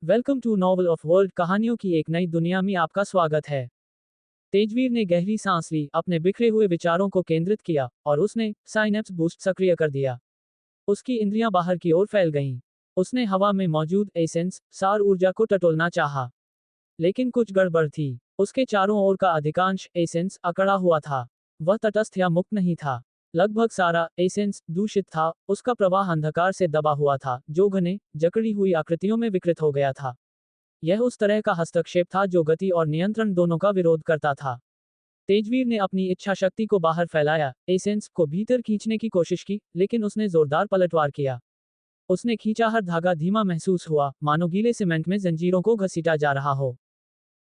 Welcome to novel of world. कहानियों की एक नई दुनिया में आपका स्वागत है। तेजवीर ने गहरी सांस ली, अपने बिखरे हुए विचारों को केंद्रित किया और उसने साइनेप्स बूस्ट सक्रिय कर दिया। उसकी इंद्रियां बाहर की ओर फैल गईं। उसने हवा में मौजूद एसेंस सार ऊर्जा को टटोलना चाहा, लेकिन कुछ गड़बड़ थी। उसके चारों ओर का अधिकांश एसेंस अकड़ा हुआ था। वह तटस्थ या मुक्त नहीं था। लगभग सारा एसेंस दूषित था। उसका प्रवाह अंधकार से दबा हुआ था, जो घने जकड़ी हुई आकृतियों में विकृत हो गया था। यह उस तरह का हस्तक्षेप था जो गति और नियंत्रण दोनों का विरोध करता था। तेजवीर ने अपनी इच्छा शक्ति को बाहर फैलाया, एसेंस को भीतर खींचने की कोशिश की, लेकिन उसने जोरदार पलटवार किया। उसने खींचा, हर धागा धीमा महसूस हुआ, मानो गीले सीमेंट में जंजीरों को घसीटा जा रहा हो।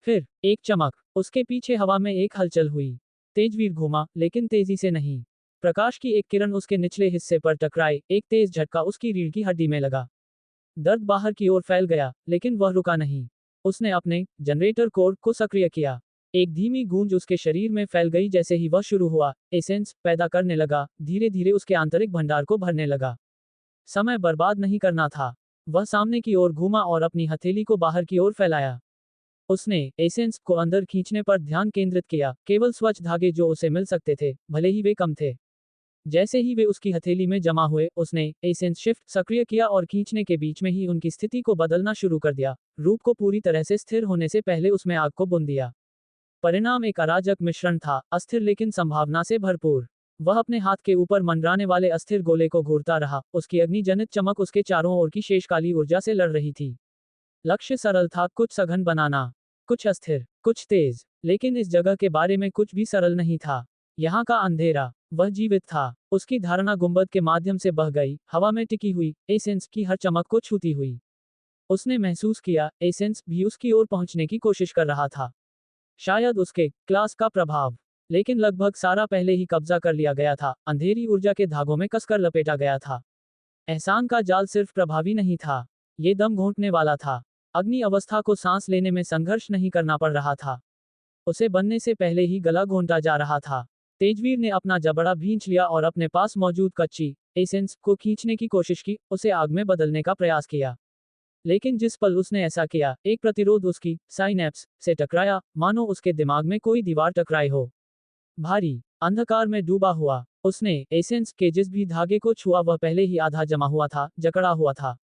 फिर एक चमक, उसके पीछे हवा में एक हलचल हुई। तेजवीर घूमा, लेकिन तेजी से नहीं। प्रकाश की एक किरण उसके निचले हिस्से पर टकराई, एक तेज झटका उसकी रीढ़ की हड्डी में लगा। दर्द बाहर की ओर फैल गया, लेकिन वह रुका नहीं। उसने अपने जनरेटर कोड को सक्रिय किया। एक धीमी गूंज उसके शरीर में फैल गई। जैसे ही वह शुरू हुआ, एसेंस पैदा करने लगा, धीरे धीरे उसके आंतरिक भंडार को भरने लगा। समय बर्बाद नहीं करना था। वह सामने की ओर घूमा और अपनी हथेली को बाहर की ओर फैलाया। उसने एसेंस को अंदर खींचने पर ध्यान केंद्रित किया, केवल स्वच्छ धागे जो उसे मिल सकते थे, भले ही वे कम थे। जैसे ही वे उसकी हथेली में जमा हुए, उसने एसेंस शिफ्ट सक्रिय किया और खींचने के बीच में ही उनकी स्थिति को बदलना शुरू कर दिया। रूप को पूरी तरह से स्थिर होने से पहले उसमें आग को बुन दिया। परिणाम एक अराजक मिश्रण था, अस्थिर लेकिन संभावना से भरपूर। वह अपने हाथ के ऊपर मंडराने वाले अस्थिर गोले को घूरता रहा। उसकी अग्निजनित चमक उसके चारों ओर की शेषकाली ऊर्जा से लड़ रही थी। लक्ष्य सरल था, कुछ सघन बनाना, कुछ अस्थिर, कुछ तेज। लेकिन इस जगह के बारे में कुछ भी सरल नहीं था। यहाँ का अंधेरा, वह जीवित था। उसकी धारणा गुंबद के माध्यम से बह गई, हवा में टिकी हुई, एसेंस की हर चमक को छूती हुई। उसने महसूस किया, एसेंस भी उसकी ओर पहुंचने की कोशिश कर रहा था। शायद उसके क्लास का प्रभाव, लेकिन लगभग सारा पहले ही कब्जा कर लिया गया था, अंधेरी ऊर्जा के धागों में कसकर लपेटा गया था। एहसान का जाल सिर्फ प्रभावी नहीं था, ये दम घोंटने वाला था। अग्नि अवस्था को सांस लेने में संघर्ष नहीं करना पड़ रहा था, उसे बनने से पहले ही गला घोंटा जा रहा था। तेजवीर ने अपना जबड़ा भींच लिया और अपने पास मौजूद कच्ची एसेंस को खींचने की कोशिश की, उसे आग में बदलने का प्रयास किया। लेकिन जिस पल उसने ऐसा किया, एक प्रतिरोध उसकी साइनेप्स से टकराया, मानो उसके दिमाग में कोई दीवार टकराई हो। भारी अंधकार में डूबा हुआ, उसने एसेंस के जिस भी धागे को छुआ वह पहले ही आधा जमा हुआ था, जकड़ा हुआ था।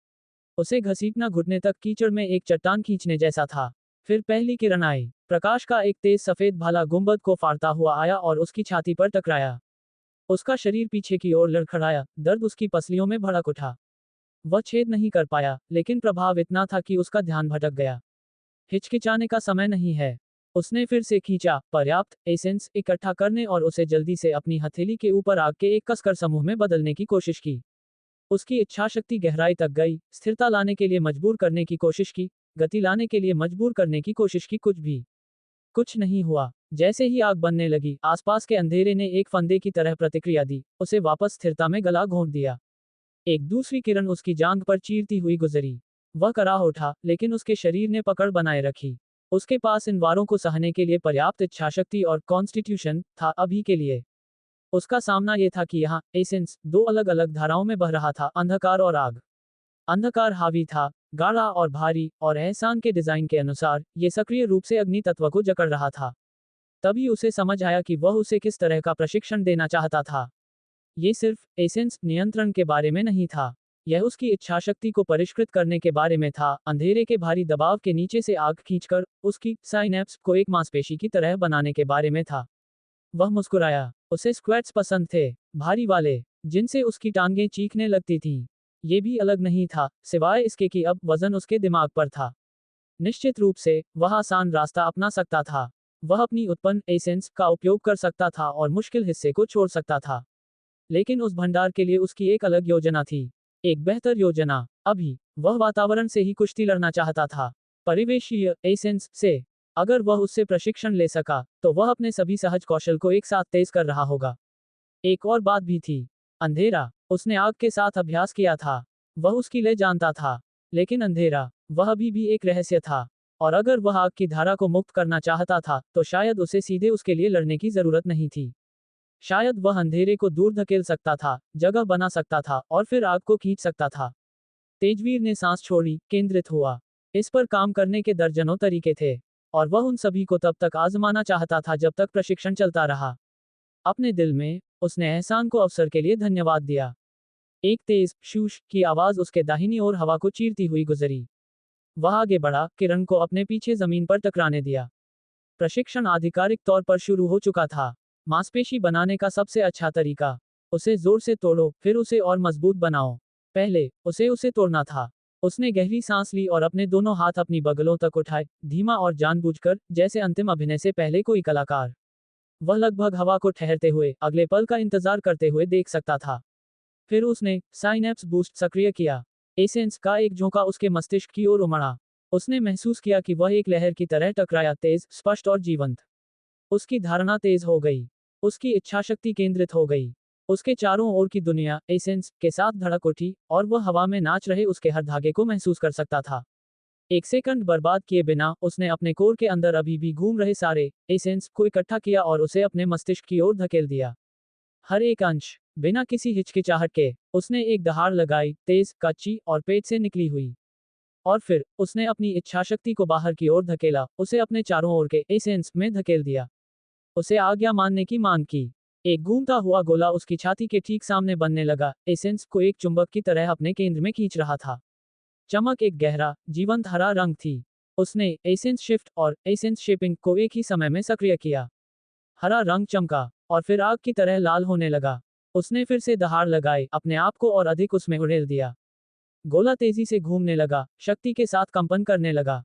उसे घसीटना घुटने तक कीचड़ में एक चट्टान खींचने जैसा था। फिर पहली किरण आई। प्रकाश का एक तेज सफेद भाला गुंबद को फाड़ता हुआ आया और उसकी छाती पर टकराया। उसका शरीर पीछे की ओर लड़खड़ाया, दर्द उसकी पसलियों में भड़क उठा। वह छेद नहीं कर पाया, लेकिन प्रभाव इतना था कि उसका ध्यान भटक गया। हिचकिचाने का समय नहीं है। उसने फिर से खींचा, पर्याप्त एसेंस इकट्ठा करने और उसे जल्दी से अपनी हथेली के ऊपर आग के एक कसकर समूह में बदलने की कोशिश की। उसकी इच्छाशक्ति गहराई तक गई, स्थिरता लाने के लिए मजबूर करने की कोशिश की, गति लाने के लिए मजबूर करने की कोशिश की, कुछ नहीं हुआ। जैसे ही आग बनने लगी, आसपास के अंधेरे ने एक फंदे की तरह प्रतिक्रिया दी, उसे वापस स्थिरता में गला घोंट दिया। एक दूसरी किरण उसकी जांघ पर चीरती हुई गुजरी। वह कराह उठा, लेकिन उसके शरीर ने पकड़ बनाए रखी। उसके पास इन वारों को सहने के लिए पर्याप्त इच्छाशक्ति और कॉन्स्टिट्यूशन था अभी के लिए। उसका सामना यह था कि यहाँ एसेंस दो अलग अलग धाराओं में बह रहा था, अंधकार और आग। अंधकार हावी था, गाढ़ा और भारी, और एहसान के डिजाइन के अनुसार ये सक्रिय रूप से अग्नि तत्व को जकड़ रहा था। तभी उसे समझ आया कि वह उसे किस तरह का प्रशिक्षण देना चाहता था। ये सिर्फ एसेंस नियंत्रण के बारे में नहीं था, यह उसकी इच्छाशक्ति को परिष्कृत करने के बारे में था। अंधेरे के भारी दबाव के नीचे से आग खींचकर उसकी साइनेप्स को एक मांसपेशी की तरह बनाने के बारे में था। वह मुस्कुराया। उसे स्क्वैट्स पसंद थे, भारी वाले, जिनसे उसकी टांगें चीखने लगती थीं। ये भी अलग नहीं था, सिवाय इसके कि अब वजन उसके दिमाग पर था। निश्चित रूप से वह आसान रास्ता अपना सकता था। वह अपनी उत्पन्न एसेंस का उपयोग कर सकता था और मुश्किल हिस्से को छोड़ सकता था। लेकिन उस भंडार के लिए उसकी एक अलग योजना थी, एक बेहतर योजना। अभी वह वातावरण से ही कुश्ती लड़ना चाहता था, परिवेशीय एसेंस से। अगर वह उससे प्रशिक्षण ले सका, तो वह अपने सभी सहज कौशल को एक साथ तेज कर रहा होगा। एक और बात भी थी, अंधेरा। उसने आग के साथ अभ्यास किया था, वह उसकी ले जानता था। लेकिन अंधेरा, वह अभी भी एक रहस्य था। और अगर वह आग की धारा को मुक्त करना चाहता था, तो शायद उसे सीधे उसके लिए लड़ने की जरूरत नहीं थी। शायद वह अंधेरे को दूर धकेल सकता था, जगह बना सकता था और फिर आग को खींच सकता था। तेजवीर ने सांस छोड़ी, केंद्रित हुआ। इस पर काम करने के दर्जनों तरीके थे, और वह उन सभी को तब तक आजमाना चाहता था जब तक प्रशिक्षण चलता रहा। अपने दिल में, उसने एहसान को अवसर के लिए धन्यवाद दिया। एक तेज शूश की आवाज उसके दाहिनी ओर हवा को चीरती हुई गुजरी। वह आगे बढ़ा, किरण को अपने पीछे जमीन पर टकराने दिया। प्रशिक्षण आधिकारिक तौर पर शुरू हो चुका था। मांसपेशी बनाने का सबसे अच्छा तरीका, उसे जोर से तोड़ो, फिर उसे और मजबूत बनाओ। पहले उसे उसे तोड़ना था। उसने गहरी सांस ली और अपने दोनों हाथ अपनी बगलों तक उठाए, धीमा और जानबूझकर, जैसे अंतिम अभिनय से पहले कोई कलाकार। वह लगभग हवा को ठहरते हुए अगले पल का इंतजार करते हुए देख सकता था। फिर उसने साइनेप्स बूस्ट सक्रिय किया। एसेंस का एक झोंका उसके मस्तिष्क की ओर उमड़ा। उसने महसूस किया कि वह एक लहर की तरह टकराया, तेज, स्पष्ट और जीवंत। उसकी धारणा तेज हो गई। उसकी इच्छाशक्ति केंद्रित हो गई। उसके चारों ओर की दुनिया एसेंस के साथ धड़क उठी, और वह हवा में नाच रहे उसके हर धागे को महसूस कर सकता था। एक सेकंड बर्बाद किए बिना उसने अपने कोर के अंदर अभी भी घूम रहे सारे एसेंस को इकट्ठा किया और उसे अपने मस्तिष्क की ओर धकेल दिया। हर एक अंश, बिना किसी हिचकिचाहट के, उसने एक दहाड़ लगाई, तेज, कच्ची और पेट से निकली हुई। और फिर उसने अपनी इच्छाशक्ति को बाहर की ओर धकेला, उसे अपने चारों ओर के एसेंस में धकेल दिया। उसे आज्ञा मानने की मांग की। एक घूमता हुआ गोला उसकी छाती के ठीक सामने बनने लगा, एसेंस को एक चुंबक की तरह अपने केंद्र में खींच रहा था। चमक एक गहरा, जीवंत हरा रंग थी। उसने एसेंस शिफ्ट और एसेंस शेपिंग को एक ही समय में सक्रिय किया। हरा रंग चमका, और फिर आग की तरह लाल होने लगा। उसने फिर से दहाड़ लगाई, अपने आप को और अधिक उसमें उड़ेल दिया। गोला तेजी से घूमने लगा, शक्ति के साथ कंपन करने लगा।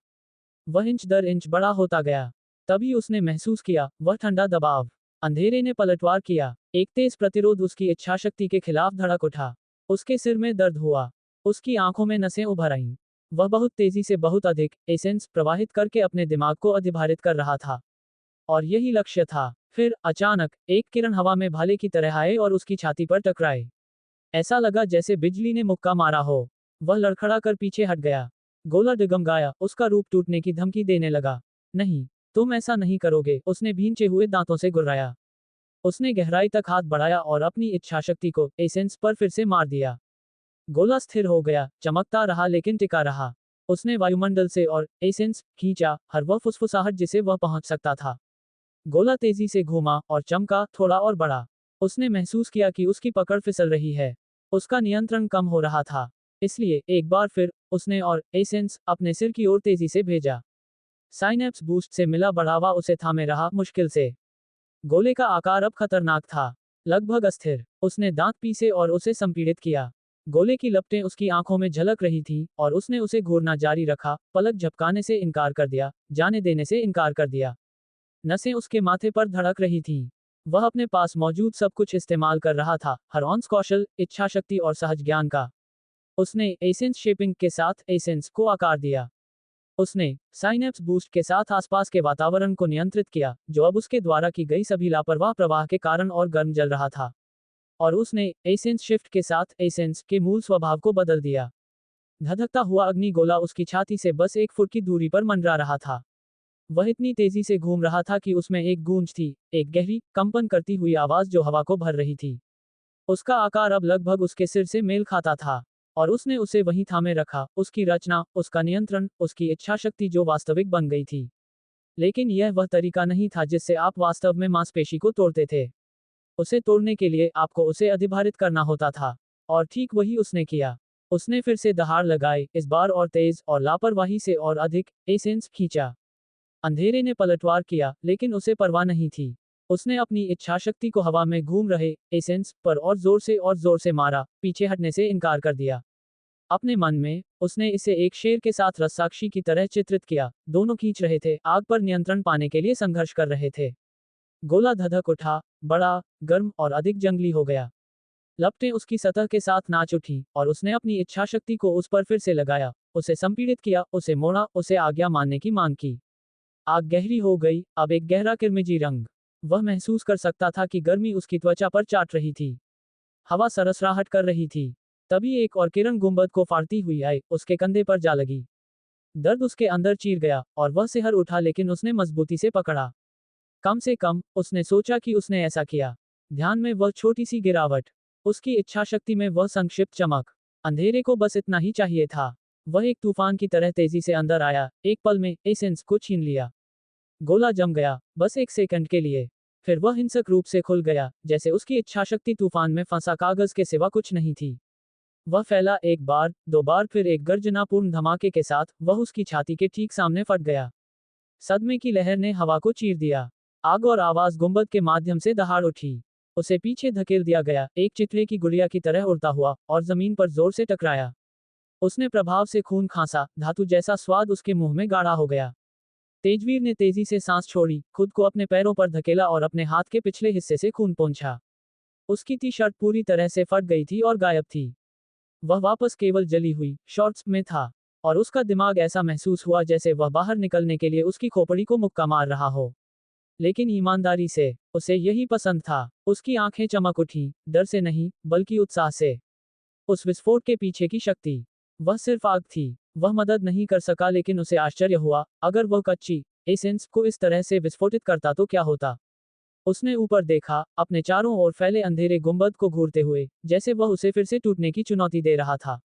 वह इंच दर इंच बड़ा होता गया। तभी उसने महसूस किया, वह ठंडा दबाव। अंधेरे ने पलटवार किया। एक तेज प्रतिरोध उसकी इच्छाशक्ति के खिलाफ धड़क उठा। उसके सिर में दर्द हुआ। उसकी आंखों में नसें उभर आईं। वह बहुत तेजी से बहुत अधिक एसेंस प्रवाहित करके अपने दिमाग को अधिभारित कर रहा था। और यही लक्ष्य था। फिर अचानक एक किरण हवा में भाले की तरह आए और उसकी छाती पर टकराए। ऐसा लगा जैसे बिजली ने मुक्का मारा हो। वह लड़खड़ा कर पीछे हट गया। गोला डगमगाया, उसका रूप टूटने की धमकी देने लगा। नहीं, तुम ऐसा नहीं करोगे, उसने भींचे हुए दांतों से गुर्राया। उसने गहराई तक हाथ बढ़ाया और अपनी इच्छाशक्ति को एसेंस पर फिर से मार दिया। गोला स्थिर हो गया, चमकता रहा लेकिन टिका रहा। उसने वायुमंडल से और एसेंस खींचा, हर वह फुसफुसाहट जिसे वह पहुंच सकता था। गोला तेजी से घूमा और चमका, थोड़ा और बड़ा। उसने महसूस किया कि उसकी पकड़ फिसल रही है। उसका नियंत्रण कम हो रहा था। इसलिए एक बार फिर उसने और एसेंस अपने सिर की ओर तेजी से भेजा। साइनेप्स बूस्ट से मिला बढ़ावा उसे थामे रहा, मुश्किल से। गोले का आकार अब खतरनाक था, लगभग अस्थिर। उसने दांत पीसे और उसे संपीड़ित किया। गोले की लपटें उसकी आंखों में झलक रही थीं, और उसने उसे घूरना जारी रखा, पलक झपकाने से इनकार कर दिया, जाने देने से इनकार कर दिया। नसें उसके माथे पर धड़क रही थीं। वह अपने पास मौजूद सब कुछ इस्तेमाल कर रहा था, हर औंस कौशल, इच्छाशक्ति और सहज ज्ञान का। उसने एसेंस शेपिंग के साथ एसेंस को आकार दिया। उसने साइनेप्स बूस्ट के साथ आसपास के वातावरण को नियंत्रित किया, जो अब उसके द्वारा की गई सभी लापरवाह प्रवाह के कारण और गर्म जल रहा था। और उसने एसेंस शिफ्ट के साथ एसेंस के मूल स्वभाव को बदल दिया। धधकता हुआ अग्नि गोला उसकी छाती से बस 1 फुट की दूरी पर मंडरा रहा था। वह इतनी तेजी से घूम रहा था कि उसमें एक गूंज थी, एक गहरी, कंपन करती हुई आवाज जो हवा को भर रही थी। उसका आकार अब लगभग उसके सिर से मेल खाता था, और उसने उसे वहीं थामे रखा, उसकी रचना, उसका नियंत्रण, उसकी इच्छाशक्ति जो वास्तविक बन गई थी। लेकिन यह वह तरीका नहीं था जिससे आप वास्तव में मांसपेशी को तोड़ते थे। उसे तोड़ने के लिए आपको उसे अधिभारित करना होता था। और ठीक वही उसने किया। उसने फिर से दहाड़ लगाई, इस बार और तेज और लापरवाही से और अधिक एसेंस खींचा। अंधेरे ने पलटवार किया, लेकिन उसे परवाह नहीं थी। उसने अपनी इच्छाशक्ति को हवा में घूम रहे एसेंस पर और जोर से मारा, पीछे हटने से इनकार कर दिया। अपने मन में, उसने इसे एक शेर के साथ रस्साकशी की तरह चित्रित किया। दोनों खींच रहे थे, आग पर नियंत्रण पाने के लिए संघर्ष कर रहे थे। गोला धधक उठा, बड़ा, गर्म और अधिक जंगली हो गया। लपटें उसकी सतह के साथ नाच उठी, और उसने अपनी इच्छाशक्ति को उस पर फिर से लगाया, उसे संपीड़ित किया, उसे मोड़ा, उसे आज्ञा मानने की मांग की। आग गहरी हो गई, अब एक गहरा किरमिजी रंग। वह महसूस कर सकता था कि गर्मी उसकी त्वचा पर चाट रही थी। हवा सरसराहट कर रही थी। तभी एक और किरण गुंबद को फाड़ती हुई आई, उसके कंधे पर जा लगी। दर्द उसके अंदर चीर गया, और वह सिहर उठा, लेकिन उसने मजबूती से पकड़ा। कम से कम, उसने सोचा कि उसने ऐसा किया। ध्यान में वह छोटी सी गिरावट, उसकी इच्छाशक्ति में वह संक्षिप्त चमक। अंधेरे को बस इतना ही चाहिए था। वह एक तूफान की तरह तेजी से अंदर आया, एक पल में एसेंस को छीन लिया। गोला जम गया, बस एक सेकंड के लिए। फिर वह हिंसक रूप से खुल गया, जैसे उसकी इच्छाशक्ति तूफान में फंसा कागज के सिवा कुछ नहीं थी। वह फैला एक बार, दो बार, फिर एक गर्जनापूर्ण धमाके के साथ वह उसकी छाती के ठीक सामने फट गया। सदमे की लहर ने हवा को चीर दिया। आग और आवाज गुंबद के माध्यम से दहाड़ उठी। उसे पीछे धकेल दिया गया, एक चितले की गुड़िया की तरह उड़ता हुआ, और जमीन पर जोर से टकराया। उसने प्रभाव से खून खांसा, धातु जैसा स्वाद उसके मुंह में गाढ़ा हो गया। तेजवीर ने तेजी से सांस छोड़ी, खुद को अपने पैरों पर धकेला और अपने हाथ के पिछले हिस्से से खून पोंछा। उसकी टी शर्ट पूरी तरह से फट गई थी और गायब थी। वह वापस केवल जली हुई शॉर्ट्स में था, और उसका दिमाग ऐसा महसूस हुआ जैसे वह बाहर निकलने के लिए उसकी खोपड़ी को मुक्का मार रहा हो। लेकिन ईमानदारी से, उसे यही पसंद था। उसकी आंखें चमक उठी, डर से नहीं, बल्कि उत्साह से। उस विस्फोट के पीछे की शक्ति, वह सिर्फ आग थी। वह मदद नहीं कर सका, लेकिन उसे आश्चर्य हुआ, अगर वह कच्ची एसेंस को इस तरह से विस्फोटित करता तो क्या होता। उसने ऊपर देखा, अपने चारों ओर फैले अंधेरे गुंबद को घूरते हुए, जैसे वह उसे फिर से टूटने की चुनौती दे रहा था।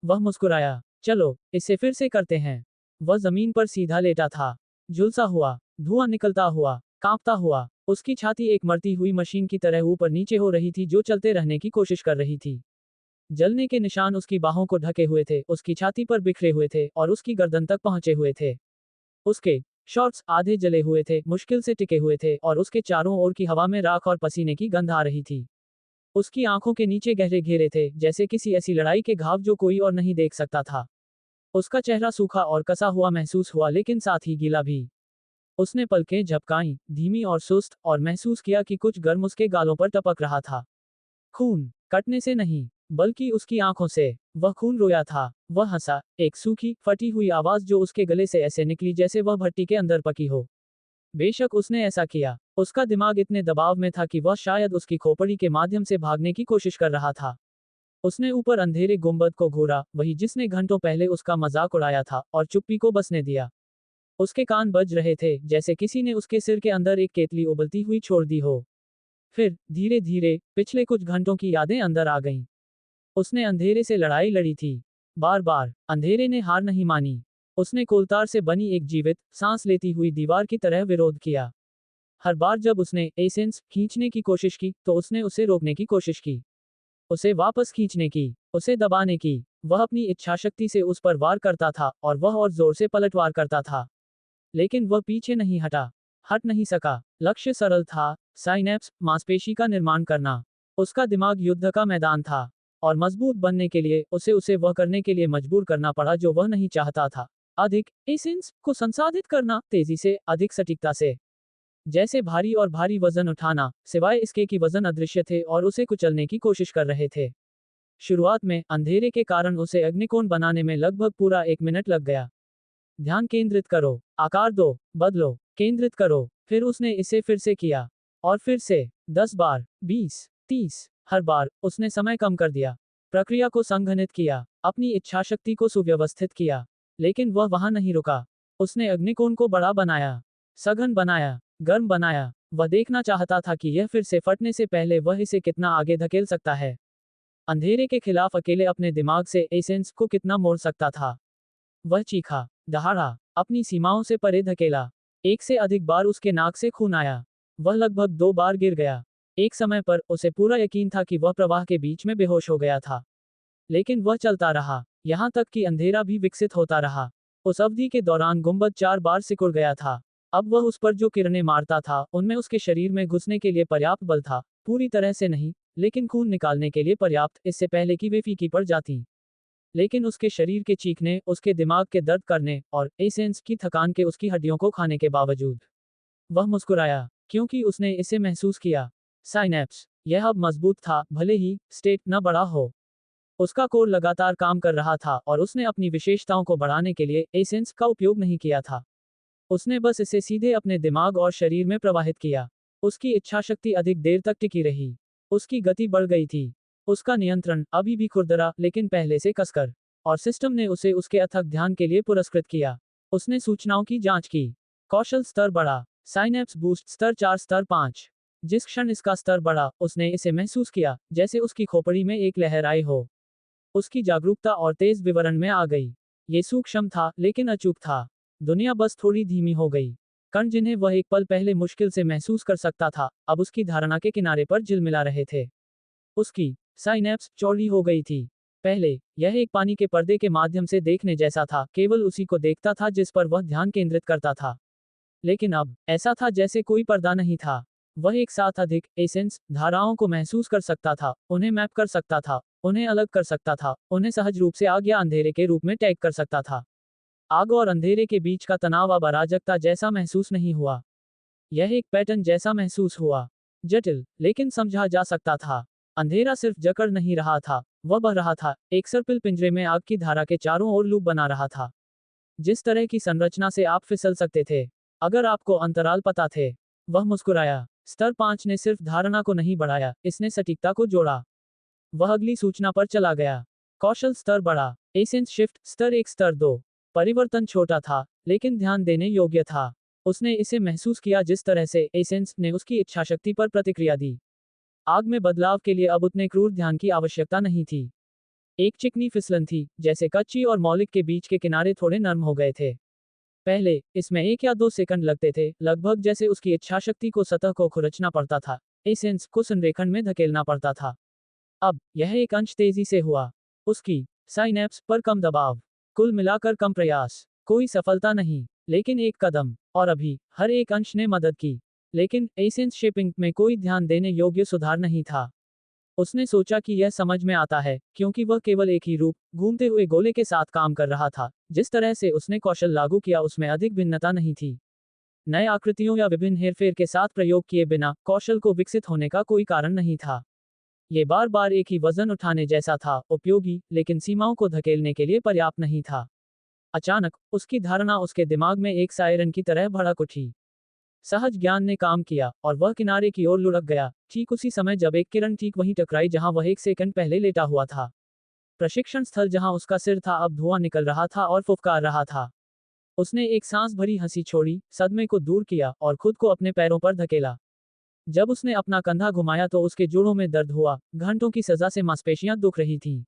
वह मुस्कुराया, चलो, इसे फिर से करते हैं। वह जमीन पर सीधा लेटा था, झुलसा हुआ, धुआं निकलता हुआ, कांपता हुआ। उसकी छाती एक मरती हुई मशीन की तरह ऊपर नीचे हो रही थी, जो चलते रहने की कोशिश कर रही थी। जलने के निशान उसकी बाहों को ढके हुए थे, उसकी छाती पर बिखरे हुए थे, और उसकी गर्दन तक पहुंचे हुए थे। उसके शॉर्ट्स आधे जले हुए थे, मुश्किल से टिके हुए थे, और उसके चारों ओर की हवा में राख और पसीने की गंध आ रही थी। उसकी आंखों के नीचे गहरे घेरे थे, जैसे किसी ऐसी लड़ाई के घाव जो कोई और नहीं देख सकता था। उसका चेहरा सूखा और कसा हुआ महसूस हुआ, लेकिन साथ ही गीला भी। उसने पलकें झपकाईं, धीमी और सुस्त, और महसूस किया कि कुछ गर्म उसके गालों पर टपक रहा था। खून, कटने से नहीं, बल्कि उसकी आंखों से। वह खून रोया था। वह हंसा, एक सूखी, फटी हुई आवाज जो उसके गले से ऐसे निकली जैसे वह भट्टी के अंदर पकी हो। बेशक उसने ऐसा किया। उसका दिमाग इतने दबाव में था कि वह शायद उसकी खोपड़ी के माध्यम से भागने की कोशिश कर रहा था। उसने ऊपर अंधेरे गुंबद को घूरा, वही जिसने घंटों पहले उसका मजाक उड़ाया था, और चुप्पी को बसने दिया। उसके कान बज रहे थे, जैसे किसी ने उसके सिर के अंदर एक केतली उबलती हुई छोड़ दी हो। फिर धीरे धीरे पिछले कुछ घंटों की यादें अंदर आ गईं। उसने अंधेरे से लड़ाई लड़ी थी, बार बार। अंधेरे ने हार नहीं मानी। उसने कोलतार से बनी एक जीवित, सांस लेती हुई दीवार की तरह विरोध किया। हर बार जब उसने एसेंस खींचने की कोशिश की, तो उसने उसे रोकने की कोशिश की, उसे वापस खींचने की, उसे दबाने की। वह अपनी इच्छाशक्ति से उस पर वार करता था, और वह और जोर से पलटवार करता था। लेकिन वह पीछे नहीं हटा, हट नहीं सका। लक्ष्य सरल था, साइनेप्स, मांसपेशी का निर्माण करना। उसका दिमाग युद्ध का मैदान था, और मजबूत बनने के लिए उसे वह करने के लिए मजबूर करना पड़ा जो वह नहीं चाहता था। अधिक एसेंस को संसाधित करना, तेजी से, अधिक सटीकता से। जैसे भारी और भारी वजन उठाना, सिवाय इसके कि वजन अदृश्य थे और उसे कुचलने की कोशिश कर रहे थे। शुरुआत में अंधेरे के कारण उसे अग्निकोण बनाने में लगभग पूरा 1 मिनट लग गया। ध्यान केंद्रित करो, आकार दो, बदलो, केंद्रित करो। फिर उसने इसे फिर से किया, और फिर से, 10 बार, 20, 30। हर बार उसने समय कम कर दिया, प्रक्रिया को संघनित किया, अपनी इच्छाशक्ति को सुव्यवस्थित किया। लेकिन वह वहां नहीं रुका। उसने अग्निकोण को बड़ा बनाया, सघन बनाया, गर्म बनाया। वह देखना चाहता था कि यह फिर से फटने से पहले वह इसे कितना आगे धकेल सकता है। अंधेरे के खिलाफ अकेले अपने दिमाग से एसेंस को कितना मोड़ सकता था। वह चीखा, दहाड़ा, अपनी सीमाओं से परे धकेला। एक से अधिक बार उसके नाक से खून आया। वह लगभग 2 बार गिर गया। एक समय पर उसे पूरा यकीन था कि वह प्रवाह के बीच में बेहोश हो गया था। लेकिन वह चलता रहा, यहां तक कि अंधेरा भी विकसित होता रहा। उस अवधि के दौरान गुंबद 4 बार सिकुड़ गया था। अब वह उस पर जो किरणें मारता था, उनमें उसके शरीर में घुसने के लिए पर्याप्त बल था। पूरी तरह से नहीं, लेकिन खून निकालने के लिए पर्याप्त, इससे पहले कि वे फीकी पड़ जाती। लेकिन उसके शरीर के चीखने, उसके दिमाग के दर्द करने, और एसेंस की थकान के उसकी हड्डियों को खाने के बावजूद, वह मुस्कुराया, क्योंकि उसने इसे महसूस किया। साइनेप्स, यह अब मजबूत था, भले ही स्टेट न बड़ा हो। उसका कोर लगातार काम कर रहा था, और उसने अपनी विशेषताओं को बढ़ाने के लिए एसेंस का उपयोग नहीं किया था। उसने बस इसे सीधे अपने दिमाग और शरीर में प्रवाहित किया। उसकी इच्छाशक्ति अधिक देर तक टिकी रही। उसकी गति बढ़ गई थी। उसका नियंत्रण अभी भी खुरदरा, लेकिन पहले से कसकर। और सिस्टम ने उसे उसके अथक ध्यान के लिए पुरस्कृत किया। उसने सूचनाओं की जांच की। कौशल स्तर बढ़ा। साइनेप्स बूस्ट स्तर 4, स्तर 5। जिस क्षण इसका स्तर बढ़ा, उसने इसे महसूस किया, जैसे उसकी खोपड़ी में एक लहर आई हो। उसकी जागरूकता और तेज विवरण में आ गई। ये सूक्ष्म था, लेकिन अचूक था। दुनिया बस थोड़ी धीमी हो गई। कण जिन्हें वह एक पल पहले मुश्किल से महसूस कर सकता था, अब उसकी धारणा के किनारे पर झिलमिला रहे थे। उसकी साइनैप्स चौड़ी हो गई थी। पहले यह एक पानी के पर्दे के माध्यम से देखने जैसा था, केवल उसी को देखता था जिस पर वह ध्यान केंद्रित करता था। लेकिन अब ऐसा था जैसे कोई पर्दा नहीं था। वह एक साथ अधिक एसेंस धाराओं को महसूस कर सकता था, उन्हें मैप कर सकता था, उन्हें अलग कर सकता था, उन्हें सहज रूप से आग या अंधेरे के रूप में टैग कर सकता था। आग और अंधेरे के बीच का तनाव अब अराजकता जैसा महसूस नहीं हुआ। यह एक पैटर्न जैसा महसूस हुआ। जटिल, लेकिन समझा जा सकता था। अंधेरा सिर्फ जकड़ नहीं रहा था, वह बह रहा था, एक सर्पिल पिंजरे में आग की धारा के चारों ओर लूप बना रहा था। जिस तरह की संरचना से आप फिसल सकते थे, अगर आपको अंतराल पता थे। वह मुस्कुराया। स्तर 5 ने सिर्फ धारणा को नहीं बढ़ाया, इसने सटीकता को जोड़ा। वह अगली सूचना पर चला गया। कौशल स्तर बढ़ा। एसेंस शिफ्ट स्तर 1 स्तर 2। परिवर्तन छोटा था, लेकिन ध्यान देने योग्य था। उसने इसे महसूस किया जिस तरह से एसेंस ने उसकी इच्छाशक्ति पर प्रतिक्रिया दी। आग में बदलाव के लिए अब उतने क्रूर ध्यान की आवश्यकता नहीं थी। एक चिकनी फिसलन थी, जैसे कच्ची और मौलिक के बीच के किनारे थोड़े नरम हो गए थे। पहले इसमें 1 या 2 सेकंड लगते थे, लगभग जैसे उसकी इच्छाशक्ति को सतह को खुरचना पड़ता था, एसेंस को संरेखण में धकेलना पड़ता था। अब यह एक अंश तेजी से हुआ। उसकी साइनैप्स पर कम दबाव, कुल मिलाकर कम प्रयास, कोई सफलता नहीं, लेकिन एक कदम। और अभी हर एक अंश ने मदद की, लेकिन एसेंस शेपिंग में कोई ध्यान देने योग्य सुधार नहीं था। उसने सोचा कि यह समझ में आता है, क्योंकि वह केवल एक ही रूप, घूमते हुए गोले के साथ काम कर रहा था। जिस तरह से उसने कौशल लागू किया उसमें अधिक भिन्नता नहीं थी। नए आकृतियों या विभिन्न हेरफेर के साथ प्रयोग किए बिना कौशल को विकसित होने का कोई कारण नहीं था। ये बार बार एक ही वजन उठाने जैसा था, उपयोगी, लेकिन सीमाओं को धकेलने के लिए पर्याप्त नहीं था। अचानक उसकी धारणा उसके दिमाग में एक सायरन की तरह भड़क उठी। सहज ज्ञान ने काम किया, और वह किनारे की ओर लुढ़क गया, ठीक उसी समय जब एक किरण ठीक वहीं टकराई जहां वह 1 सेकंड पहले लेटा हुआ था। प्रशिक्षण स्थल जहां उसका सिर था अब धुआं निकल रहा था और फुफकार रहा था। उसने एक सांस भरी हंसी छोड़ी, सदमे को दूर किया, और खुद को अपने पैरों पर धकेला। जब उसने अपना कंधा घुमाया तो उसके जोड़ों में दर्द हुआ, घंटों की सजा से मांसपेशियां दुख रही थीं।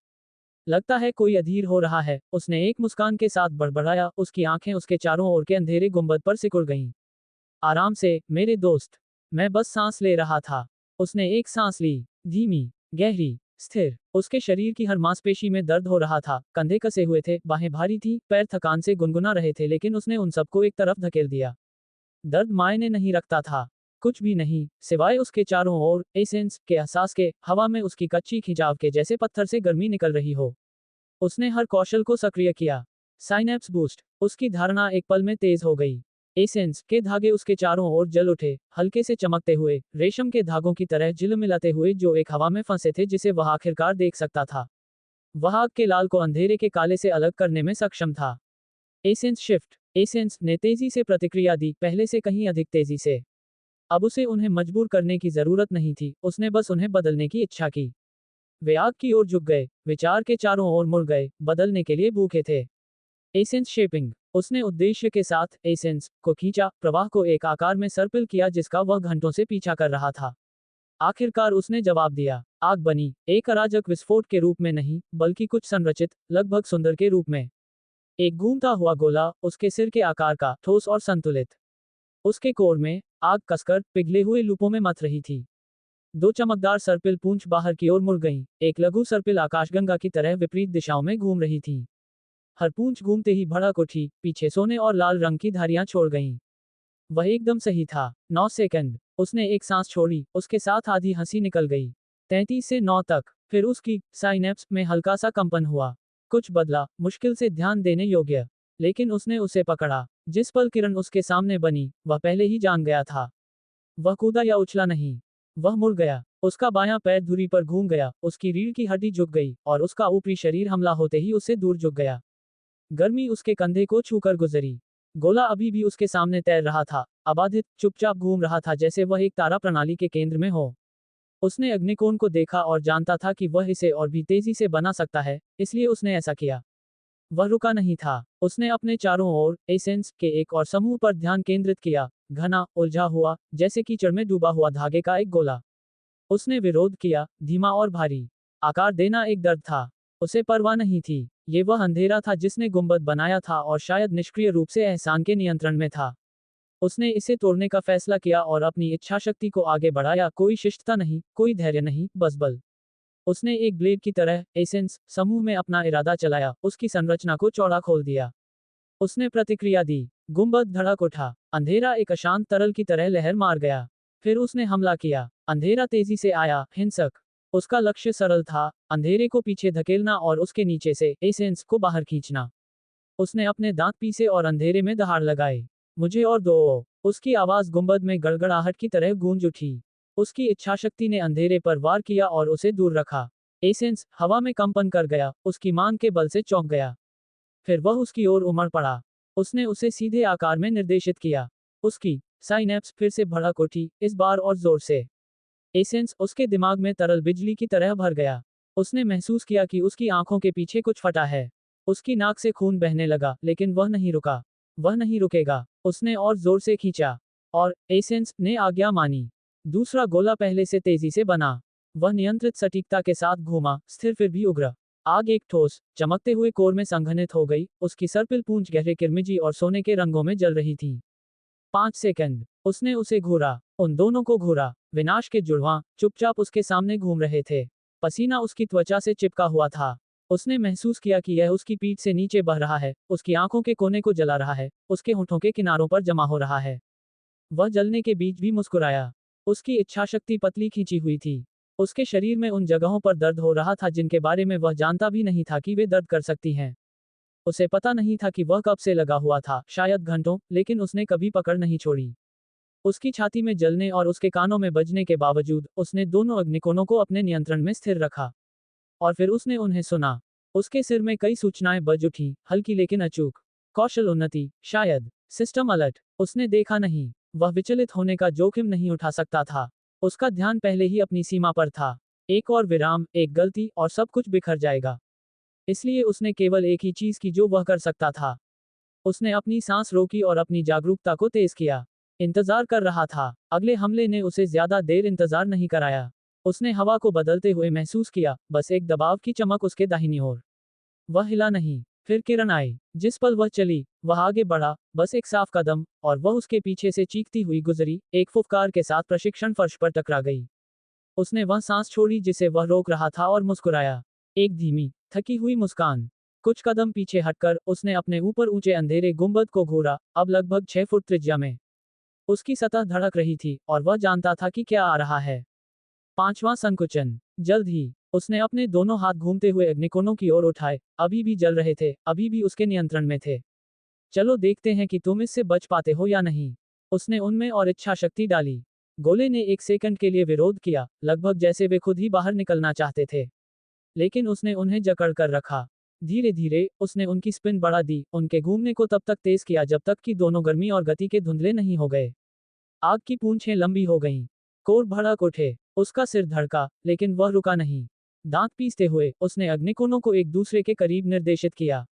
लगता है कोई अधीर हो रहा है, उसने एक मुस्कान के साथ बड़बड़ाया, उसकी आंखें उसके चारों ओर के अंधेरे गुंबद पर सिकुड़ गईं। आराम से, मेरे दोस्त। मैं बस सांस ले रहा था। उसने एक सांस ली, धीमी, गहरी, स्थिर। उसके शरीर की हर मांसपेशी में दर्द हो रहा था, कंधे कसे हुए थे, बाहें भारी थी, पैर थकान से गुनगुना रहे थे, लेकिन उसने उन सबको एक तरफ धकेल दिया। दर्द मायने नहीं रखता था। कुछ भी नहीं, सिवाय उसके चारों ओर एसेंस के एहसास के, हवा में उसकी कच्ची खिंचाव के जैसे पत्थर से गर्मी निकल रही हो। उसने हर कौशल को सक्रिय किया। Synapse boost. उसकी धारणा एक पल में तेज हो गई। एसेंस के धागे उसके चारों ओर जल उठे, हल्के से चमकते हुए, रेशम के धागों की तरह झिलमिलाते हुए जो एक हवा में फंसे थे जिसे वह आखिरकार देख सकता था। वह आग के लाल को अंधेरे के काले से अलग करने में सक्षम था। Essence shift. एसेंस ने तेजी से प्रतिक्रिया दी, पहले से कहीं अधिक तेजी से। अब उसे उन्हें मजबूर करने की जरूरत नहीं थी, उसने बस उन्हें बदलने की इच्छा की। वे आग की ओर झुक गए, विचार के चारों ओर मुड़ गए, बदलने के लिए भूखे थे। Essence shaping. उसने उद्देश्य के साथ एसेंस को खींचा, प्रवाह को एक आकार में सर्पिल किया जिसका वह घंटों से पीछा कर रहा था। आखिरकार उसने जवाब दिया। आग बनी, एक अराजक विस्फोट के रूप में नहीं, बल्कि कुछ संरचित, लगभग सुंदर के रूप में। एक घूमता हुआ गोला, उसके सिर के आकार का, ठोस और संतुलित। उसके कोर में आग कसकर पिघले हुए लूपों में मथ रही थी। 2 चमकदार सर्पिल पूंछ बाहर की ओर मुड़ गईं, एक लघु सर्पिल आकाशगंगा की तरह विपरीत दिशाओं में घूम रही थी। हर पूंछ घूमते ही भड़क उठी, पीछे सोने और लाल रंग की धारियां छोड़ गईं। वह एकदम सही था। 9 सेकंड। उसने एक सांस छोड़ी, उसके साथ आधी हंसी निकल गई। 33 से 9 तक। फिर उसकी साइनैप्स में हल्का सा कंपन हुआ। कुछ बदला, मुश्किल से ध्यान देने योग्य। लेकिन उसने उसे पकड़ा। जिस पल किरण उसके सामने बनी, वह पहले ही जान गया था। वह कूदा या उछला नहीं। वह मुड़ गया। उसका बायां पैर धुरी पर घूम गया, उसकी रीढ़ की हड्डी झुक गई, और उसका ऊपरी शरीर हमला होते ही उससे दूर झुक गया। गर्मी उसके कंधे को छूकर गुजरी। गोला अभी भी उसके सामने तैर रहा था, अबाधित, चुपचाप घूम रहा था जैसे वह एक तारा प्रणाली के केंद्र में हो। उसने अग्निकोण को देखा और जानता था कि वह इसे और भी तेजी से बना सकता है, इसलिए उसने ऐसा किया। वह रुका नहीं था। उसने अपने चारों ओर एसेंस के एक और समूह पर ध्यान केंद्रित किया, घना, उलझा हुआ, जैसे कीचड़ में डूबा हुआ धागे का एक गोला। उसने विरोध किया, धीमा और भारी। आकार देना एक दर्द था। उसे परवाह नहीं थी। ये वह अंधेरा था जिसने गुंबद बनाया था और शायद निष्क्रिय रूप से एहसान के नियंत्रण में था। उसने इसे तोड़ने का फैसला किया और अपनी इच्छाशक्ति को आगे बढ़ाया। कोई शिष्टता नहीं, कोई धैर्य नहीं, बस बल। उसने एक ब्लेड की तरह एसेंस समूह में अपना इरादा चलाया, उसकी संरचना को चौड़ा खोल दिया। उसने प्रतिक्रिया दी। गुंबद धड़क उठा। अंधेरा एक अशांत तरल की तरह लहर मार गया। फिर उसने हमला किया। अंधेरा तेजी से आया, हिंसक। उसका लक्ष्य सरल था, अंधेरे को पीछे धकेलना और उसके नीचे से एसेंस को बाहर खींचना। उसने अपने दांत पीसे और अंधेरे में दहाड़ लगाई। मुझे और दो। उसकी आवाज गुंबद में गड़गड़ाहट की तरह गूंज उठी। उसकी इच्छाशक्ति ने अंधेरे पर वार किया और उसे दूर रखा। एसेंस हवा में कंपन कर गया, उसकी मांग के बल से चौंक गया। फिर वह उसकी ओर उमड़ पड़ा। उसने उसे सीधे आकार में निर्देशित किया। उसकी साइनेप्स फिर से भड़क उठी, इस बार और जोर से। एसेंस उसके दिमाग में तरल बिजली की तरह भर गया। उसने महसूस किया कि उसकी आंखों के पीछे कुछ फटा है। उसकी नाक से खून बहने लगा, लेकिन वह नहीं रुका। वह नहीं रुकेगा। उसने और जोर से खींचा। और एसेंस ने आज्ञा मानी। दूसरा गोला पहले से तेजी से बना। वह नियंत्रित सटीकता के साथ घूमा, स्थिर फिर भी उग्र। आग एक ठोस, चमकते हुए कोर में संघनित हो गई। उसकी सर्पिल पूंछ गहरे किरमिजी और सोने के रंगों में जल रही थी। 5 सेकंड। उसने उसे घूरा, उन दोनों को घूरा। विनाश के जुड़वां चुपचाप उसके सामने घूम रहे थे। पसीना उसकी त्वचा से चिपका हुआ था। उसने महसूस किया कि यह उसकी पीठ से नीचे बह रहा है, उसकी आंखों के कोने को जला रहा है, उसके होठों के किनारों पर जमा हो रहा है। वह जलने के बीच भी मुस्कुराया। उसकी इच्छाशक्ति पतली खींची हुई थी। उसके शरीर में उन जगहों पर दर्द हो रहा था जिनके बारे में वह जानता भी नहीं था कि वे दर्द कर सकती हैं। उसे पता नहीं था कि वह कब से लगा हुआ था, शायद घंटों, लेकिन उसने कभी पकड़ नहीं छोड़ी। उसकी छाती में जलने और उसके कानों में बजने के बावजूद, उसने दोनों अग्निकोणों को अपने नियंत्रण में स्थिर रखा। और फिर उसने उन्हें सुना। उसके सिर में कई सूचनाएं बज उठी, हल्की लेकिन अचूक। कौशल उन्नति, शायद। System alert. उसने देखा नहीं। वह विचलित होने का जोखिम नहीं उठा सकता था। उसका ध्यान पहले ही अपनी सीमा पर था। एक और विराम, एक गलती, और सब कुछ बिखर जाएगा। इसलिए उसने केवल एक ही चीज की जो वह कर सकता था। उसने अपनी सांस रोकी और अपनी जागरूकता को तेज किया। इंतजार कर रहा था। अगले हमले ने उसे ज्यादा देर इंतजार नहीं कराया। उसने हवा को बदलते हुए महसूस किया, बस एक दबाव की चमक उसके दाहिनी ओर। वह हिला नहीं। फिर किरण आई। जिस पल वह चली, वह आगे बढ़ा, बस एक साफ कदम, और वह उसके पीछे से चीखती हुई गुजरी, एक फुफकार के साथ प्रशिक्षण फर्श पर टकरा गई। उसने वह सांस छोड़ी जिसे वह रोक रहा था और मुस्कुराया। एक धीमी, थकी हुई मुस्कान। कुछ कदम पीछे हटकर, उसने अपने ऊपर ऊंचे अंधेरे गुंबद को घूरा, अब लगभग 6 फुट त्रिज्या में। उसकी सतह धड़क रही थी, और वह जानता था कि क्या आ रहा है। 5वां संकुचन। जल्द ही, उसने अपने दोनों हाथ घूमते हुए अग्निकोणों की ओर उठाए, अभी भी जल रहे थे, अभी भी उसके नियंत्रण में थे। चलो देखते हैं कि तुम इससे बच पाते हो या नहीं। उसने उनमें और इच्छा शक्ति डाली। गोले ने 1 सेकंड के लिए विरोध किया, लगभग जैसे वे खुद ही बाहर निकलना चाहते थे। लेकिन उसने उन्हें जकड़ कर रखा। धीरे धीरे, उसने उनकी स्पिन बढ़ा दी, उनके घूमने को तब तक तेज किया जब तक कि दोनों गर्मी और गति के धुंधले नहीं हो गए। आग की पूंछें लंबी हो गईं। कोर भड़क उठे। उसका सिर धड़का, लेकिन वह रुका नहीं। दांत पीसते हुए, उसने अग्निकोणों को एक दूसरे के करीब निर्देशित किया।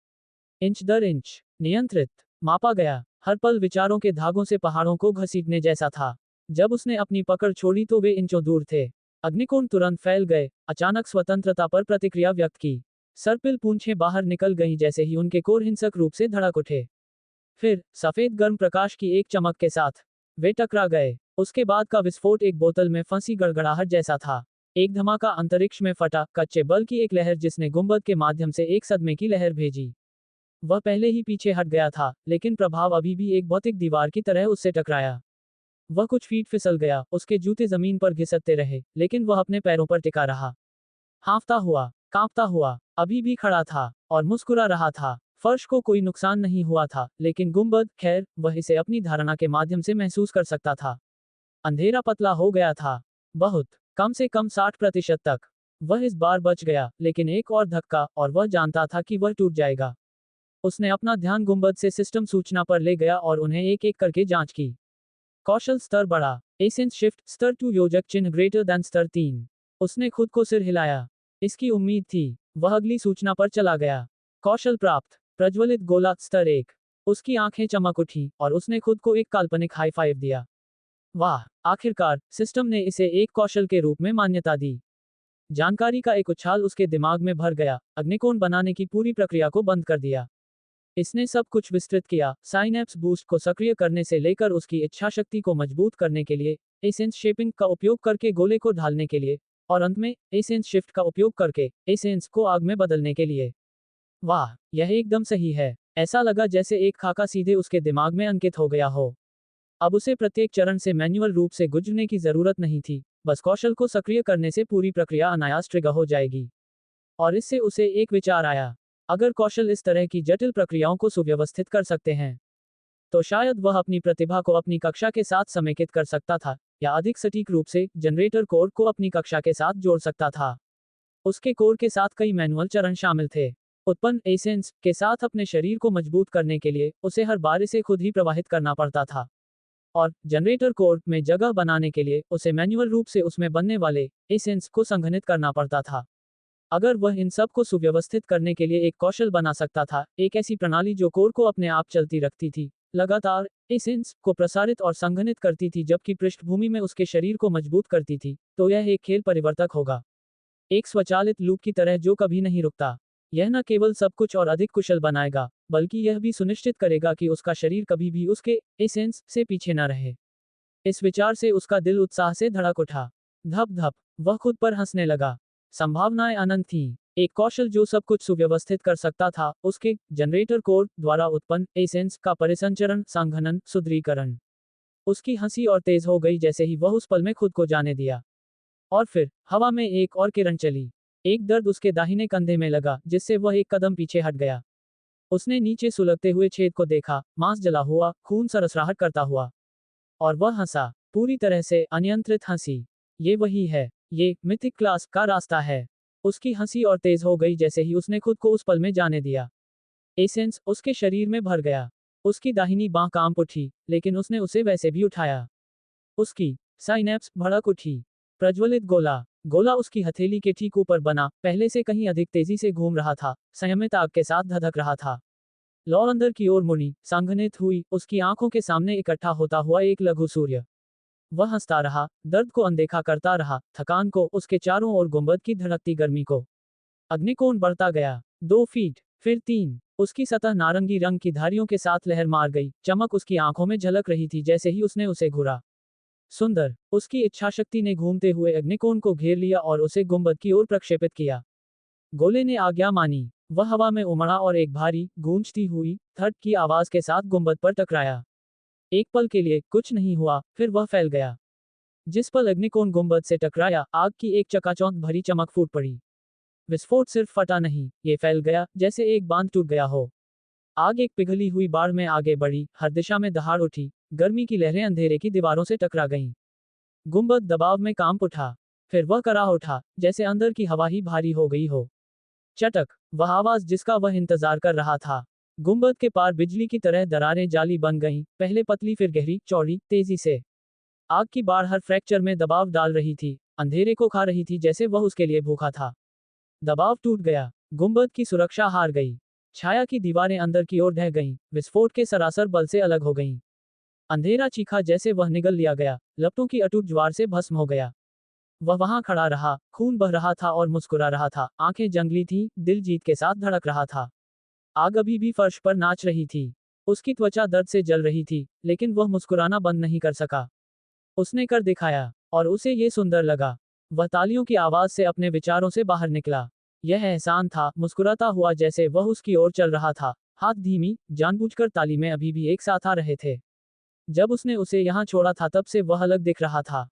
इंच दर इंच, नियंत्रित, मापा गया। हर पल विचारों के धागों से पहाड़ों को घसीटने जैसा था। जब उसने अपनी पकड़ छोड़ी तो वे इंचों दूर थे। अग्निकोण तुरंत फैल गए, अचानक स्वतंत्रता पर प्रतिक्रिया व्यक्त की। सर्पिल पूंछें बाहर निकल गईं जैसे ही उनके कोर हिंसक रूप से धड़क उठे। फिर, सफेद गर्म प्रकाश की एक चमक के साथ, वे टकरा गए। उसके बाद का विस्फोट एक बोतल में फंसी गड़गड़ाहट जैसा था। एक धमाका अंतरिक्ष में फटा, कच्चे बल की एक लहर जिसने गुंबद के माध्यम से एक सदमे की लहर भेजी। वह पहले ही पीछे हट गया था, लेकिन प्रभाव अभी भी एक भौतिक दीवार की तरह उससे टकराया। वह कुछ फीट फिसल गया, उसके जूते जमीन पर घिसकते रहे, लेकिन वह अपने पैरों पर टिका रहा। हाँफता हुआ, कांपता हुआ, अभी भी खड़ा था, और मुस्कुरा रहा था। फर्श को कोई नुकसान नहीं हुआ था, लेकिन गुंबद, खैर, वह इसे अपनी धारणा के माध्यम से महसूस कर सकता था। अंधेरा पतला हो गया था। बहुत, कम से कम 60% तक। वह इस बार बच गया, लेकिन एक और धक्का, और वह जानता था कि वह टूट जाएगा। उसने अपना ध्यान गुंबद से सिस्टम सूचना पर ले गया और उन्हें एक एक करके जांच की। कौशल स्तर बढ़ा। एसेंस शिफ्ट स्तर 2 योजक चिन्ह ग्रेटर देन स्तर 3। उसने खुद को सिर हिलाया। इसकी उम्मीद थी। वह अगली सूचना पर चला गया। कौशल प्राप्त। प्रज्वलित गोला स्तर 1। उसकी आंखें चमक उठी, और उसने खुद को एक काल्पनिक हाई फाइव दिया। वाह, आखिरकार, सिस्टम ने इसे एक कौशल के रूप में मान्यता दी। जानकारी का एक उछाल उसके दिमाग में भर गया, अग्निकोण बनाने की पूरी प्रक्रिया को बंद कर दिया। इसने सब कुछ विस्तृत किया, साइनैप्स बूस्ट को सक्रिय करने से लेकर उसकी इच्छा शक्ति को मजबूत करने के लिए, एसेंस शेपिंग का उपयोग करके गोले को ढालने के लिए, और अंत में एसेंस शिफ्ट का उपयोग करके एसेंस को आग में बदलने के लिए। वाह, यह एकदम सही है। ऐसा लगा जैसे एक खाका सीधे उसके दिमाग में अंकित हो गया हो। अब उसे प्रत्येक चरण से मैन्युअल रूप से गुजरने की जरूरत नहीं थी, बस कौशल को सक्रिय करने से पूरी प्रक्रिया अनायास ट्रिगर हो जाएगी। और इससे उसे एक विचार आया, अगर कौशल इस तरह की जटिल प्रक्रियाओं को सुव्यवस्थित कर सकते हैं, तो शायद वह अपनी प्रतिभा को अपनी कक्षा के साथ समेकित कर सकता था, या अधिक सटीक रूप से जनरेटर कोड को अपनी कक्षा के साथ जोड़ सकता था। उसके कोर के साथ कई मैनुअल चरण शामिल थे। उत्पन्न एसेंस के साथ अपने शरीर को मजबूत करने के लिए उसे हर बार इसे खुद ही प्रवाहित करना पड़ता था, और जनरेटर कोड में जगह बनाने के लिए उसे मैन्युअल रूप से उसमें बनने वाले एसेंस को संघनित करना पड़ता था। अगर वह इन सब को सुव्यवस्थित करने के लिए एक कौशल बना सकता था, एक ऐसी प्रणाली जो कोर को अपने आप चलती रखती थी, लगातार एसेंस को प्रसारित और संघनित करती थी जबकि पृष्ठभूमि में उसके शरीर को मजबूत करती थी, तो यह एक खेल परिवर्तक होगा, एक स्वचालित लूप की तरह जो कभी नहीं रुकता। यह न केवल सब कुछ और अधिक कुशल बनाएगा, बल्कि यह भी सुनिश्चित करेगा कि उसका शरीर कभी भी उसके एसेंस से पीछे न रहे। इस विचार से उसका दिल उत्साह से धड़क उठा। धप धप, वह खुद पर हंसने लगा। संभावनाएं अनंत थीं। एक कौशल जो सब कुछ सुव्यवस्थित कर सकता था, उसके जनरेटर कोड द्वारा उत्पन्न एसेंस का परिसंचरण, संघनन, सुदृढ़ीकरण। उसकी हंसी और तेज हो गई जैसे ही वह उस पल में खुद को जाने दिया। और फिर हवा में एक और किरण चली। एक दर्द उसके दाहिने कंधे में लगा, जिससे वह एक कदम पीछे हट गया। उसने नीचे सुलगते हुए छेद को देखा, मांस जला हुआ, खून सरसराहट करता हुआ। और वह हंसा, पूरी तरह से अनियंत्रित हंसी। ये वही है, ये मिथिक क्लास का रास्ता है। उसकी हंसी और तेज हो गई जैसे ही उसने खुद को उस पल में जाने दिया। एसेंस उसके शरीर में भर गया। उसकी दाहिनी बांह कांप उठी, लेकिन उसने उसे वैसे भी उठाया। उसकी साइनैप्स भड़क उठी। प्रज्वलित गोला गोला उसकी हथेली के ठीक ऊपर बना, पहले से कहीं अधिक तेजी से घूम रहा था, संयमित आग के साथ धधक रहा था। लौ अंदर की ओर मुड़ी, संघनित हुई, उसकी आंखों के सामने इकट्ठा होता हुआ एक लघु सूर्य। वह हंसता रहा, दर्द को अनदेखा करता रहा, थकान को, उसके चारों ओर गुंबद की धड़कती गर्मी को। अग्निकोण बढ़ता गया, 2 फीट, फिर 3। उसकी सतह नारंगी रंग की धारियों के साथ लहर मार गई, चमक उसकी आंखों में झलक रही थी जैसे ही उसने उसे घूरा। सुंदर, उसकी इच्छाशक्ति ने घूमते हुए अग्निकोण को घेर लिया और उसे गुंबद की ओर प्रक्षेपित किया। गोले ने आज्ञा मानी। वह हवा में उमड़ा और एक भारी, गूंजती हुई, थट की आवाज के साथ गुंबद पर टकराया। एक पल के लिए कुछ नहीं हुआ, फिर वह फैल गया। जिस पल अग्निकोण गुंबद से टकराया, आग की एक चकाचौंध भरी चमक फूट पड़ी। विस्फोट सिर्फ फटा नहीं, ये फैल गया, जैसे एक बांध टूट गया हो। आग एक पिघली हुई बाढ़ में आगे बढ़ी, हर दिशा में दहाड़ उठी, गर्मी की लहरें अंधेरे की दीवारों से टकरा गईं। गुंबद दबाव में कांप उठा। फिर वह कराह उठा, जैसे अंदर की हवा ही भारी हो गई हो। चटक, वह आवाज जिसका वह इंतजार कर रहा था। गुंबद के पार बिजली की तरह दरारें जाली बन गईं, पहले पतली फिर गहरी, चौड़ी, तेजी से। आग की बाढ़ हर फ्रैक्चर में दबाव डाल रही थी, अंधेरे को खा रही थी जैसे वह उसके लिए भूखा था। दबाव टूट गया, गुंबद की सुरक्षा हार गई। छाया की दीवारें अंदर की ओर ढह गईं, विस्फोट के सरासर बल से अलग हो गईं। अंधेरा चीखा जैसे वह निगल लिया गया, लपटों की अटूट ज्वार से भस्म हो गया। वह वहां खड़ा रहा, खून बह रहा था और मुस्कुरा रहा था, आंखें जंगली थीं, दिल जीत के साथ धड़क रहा था। आग अभी भी फर्श पर नाच रही थी। उसकी त्वचा दर्द से जल रही थी, लेकिन वह मुस्कुराना बंद नहीं कर सका। उसने कर दिखाया, और उसे ये सुंदर लगा। वह तालियों की आवाज से अपने विचारों से बाहर निकला। यह एहसान था, मुस्कुराता हुआ जैसे वह उसकी ओर चल रहा था, हाथ धीमी, जानबूझकर ताली में अभी भी एक साथ आ रहे थे। जब उसने उसे यहाँ छोड़ा था तब से वह अलग दिख रहा था।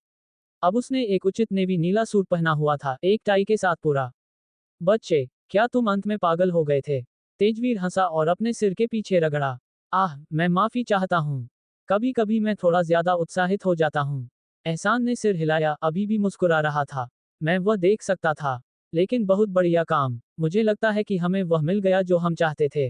अब उसने एक उचित नेवी नीला सूट पहना हुआ था, एक टाई के साथ पूरा। बच्चे, क्या तुम अंत में पागल हो गए थे? तेजवीर हंसा और अपने सिर के पीछे रगड़ा। आह, मैं माफी चाहता हूँ। कभी कभी मैं थोड़ा ज्यादा उत्साहित हो जाता हूँ। एहसान ने सिर हिलाया, अभी भी मुस्कुरा रहा था। मैं वह देख सकता था। लेकिन बहुत बढ़िया काम, मुझे लगता है कि हमें वह मिल गया जो हम चाहते थे।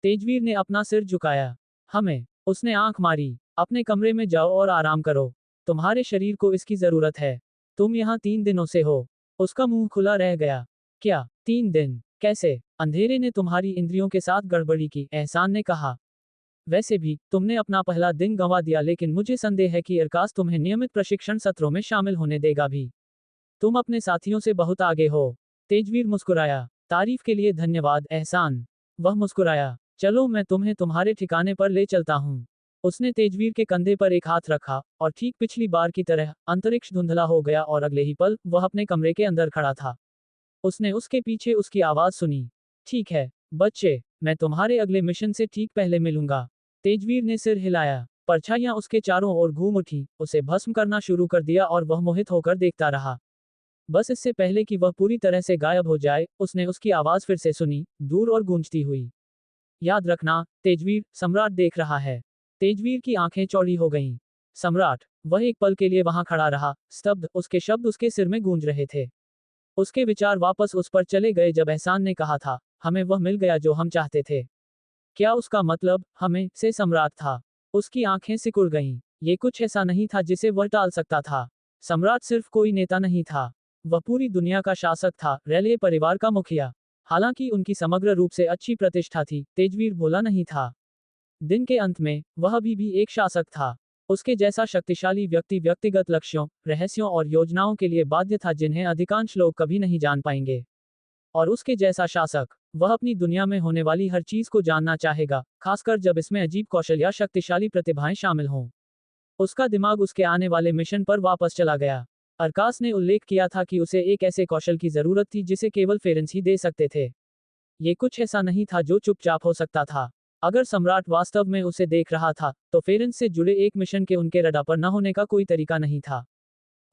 तेजवीर ने अपना सिर झुकाया। हमें, उसने आंख मारी। अपने कमरे में जाओ और आराम करो। तुम्हारे शरीर को इसकी जरूरत है। तुम यहाँ 3 दिनों से हो। उसका मुंह खुला रह गया। क्या, 3 दिन? कैसे? अंधेरे ने तुम्हारी इंद्रियों के साथ गड़बड़ी की, एहसान ने कहा। वैसे भी, तुमने अपना पहला दिन गंवा दिया, लेकिन मुझे संदेह है कि इरकास तुम्हें नियमित प्रशिक्षण सत्रों में शामिल होने देगा भी। तुम अपने साथियों से बहुत आगे हो। तेजवीर मुस्कुराया। तारीफ के लिए धन्यवाद एहसान। वह मुस्कुराया। चलो मैं तुम्हें तुम्हारे ठिकाने पर ले चलता हूँ। उसने तेजवीर के कंधे पर एक हाथ रखा, और ठीक पिछली बार की तरह, अंतरिक्ष धुंधला हो गया और अगले ही पल, वह अपने कमरे के अंदर खड़ा था। उसने उसके पीछे उसकी आवाज सुनी। ठीक है, बच्चे, मैं तुम्हारे अगले मिशन से ठीक पहले मिलूंगा। तेजवीर ने सिर हिलाया। परछाइयां उसके चारों ओर घूम उठी, उसे भस्म करना शुरू कर दिया और वह मोहित होकर देखता रहा। बस इससे पहले कि वह पूरी तरह से गायब हो जाए, उसने उसकी आवाज फिर से सुनी, दूर और गूंजती हुई। याद रखना, तेजवीर, सम्राट देख रहा है। तेजवीर की आंखें चौड़ी हो गईं। सम्राट। वह एक पल के लिए वहां खड़ा रहा, स्तब्ध, उसके शब्द उसके सिर में गूंज रहे थे। उसके विचार वापस उस पर चले गए जब एहसान ने कहा था, हमें वह मिल गया जो हम चाहते थे। क्या उसका मतलब, हमें, से सम्राट था? उसकी आंखें सिकुड़ गईं। ये कुछ ऐसा नहीं था जिसे वह टाल सकता था। सम्राट सिर्फ कोई नेता नहीं था। वह पूरी दुनिया का शासक था, रेले परिवार का मुखिया। हालांकि उनकी समग्र रूप से अच्छी प्रतिष्ठा थी, तेजवीर भोला नहीं था। दिन के अंत में, वह अभी भी एक शासक था। उसके जैसा शक्तिशाली व्यक्ति व्यक्तिगत लक्ष्यों, रहस्यों और योजनाओं के लिए बाध्य था जिन्हें अधिकांश लोग कभी नहीं जान पाएंगे। और उसके जैसा शासक, वह अपनी दुनिया में होने वाली हर चीज को जानना चाहेगा, खासकर जब इसमें अजीब कौशल या शक्तिशाली प्रतिभाएं शामिल हों। उसका दिमाग उसके आने वाले मिशन पर वापस चला गया। अरकास ने उल्लेख किया था कि उसे एक ऐसे कौशल की जरूरत थी जिसे केवल फेरेंस ही दे सकते थे। ये कुछ ऐसा नहीं था जो चुपचाप हो सकता था। अगर सम्राट वास्तव में उसे देख रहा था, तो फेरेंस से जुड़े एक मिशन के उनके रडार पर न होने का कोई तरीका नहीं था।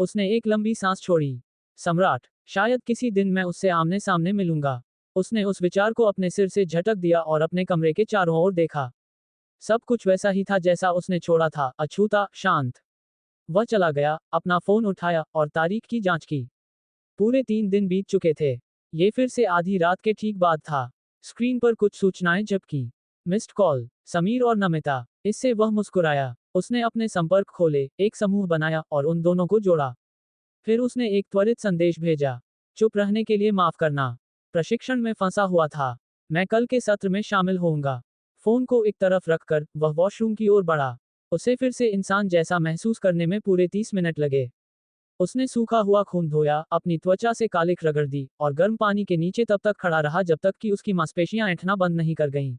उसने एक लंबी सांस छोड़ी। सम्राट, शायद किसी दिन मैं उससे आमने सामने मिलूंगा। उसने उस विचार को अपने सिर से झटक दिया और अपने कमरे के चारों ओर देखा। सब कुछ वैसा ही था जैसा उसने छोड़ा था, अछूता, शांत। वह चला गया, अपना फोन उठाया और तारीख की जांच की। पूरे 3 दिन बीत चुके थे। ये फिर से आधी रात के ठीक बाद था। स्क्रीन पर कुछ सूचनाएं झपकी। मिस्ड कॉल, समीर और नमिता। इससे वह मुस्कुराया। उसने अपने संपर्क खोले, एक समूह बनाया और उन दोनों को जोड़ा। फिर उसने एक त्वरित संदेश भेजा। चुप रहने के लिए माफ करना। प्रशिक्षण में फंसा हुआ था। मैं कल के सत्र में शामिल होऊंगा। फोन को एक तरफ रखकर, वह वॉशरूम की ओर बढ़ा। उसे फिर से इंसान जैसा महसूस करने में पूरे 30 मिनट लगे। उसने सूखा हुआ खून धोया, अपनी त्वचा से कालिख रगड़ दी, और गर्म पानी के नीचे तब तक खड़ा रहा जब तक कि उसकी मांसपेशियां ऐंठना बंद नहीं कर गईं।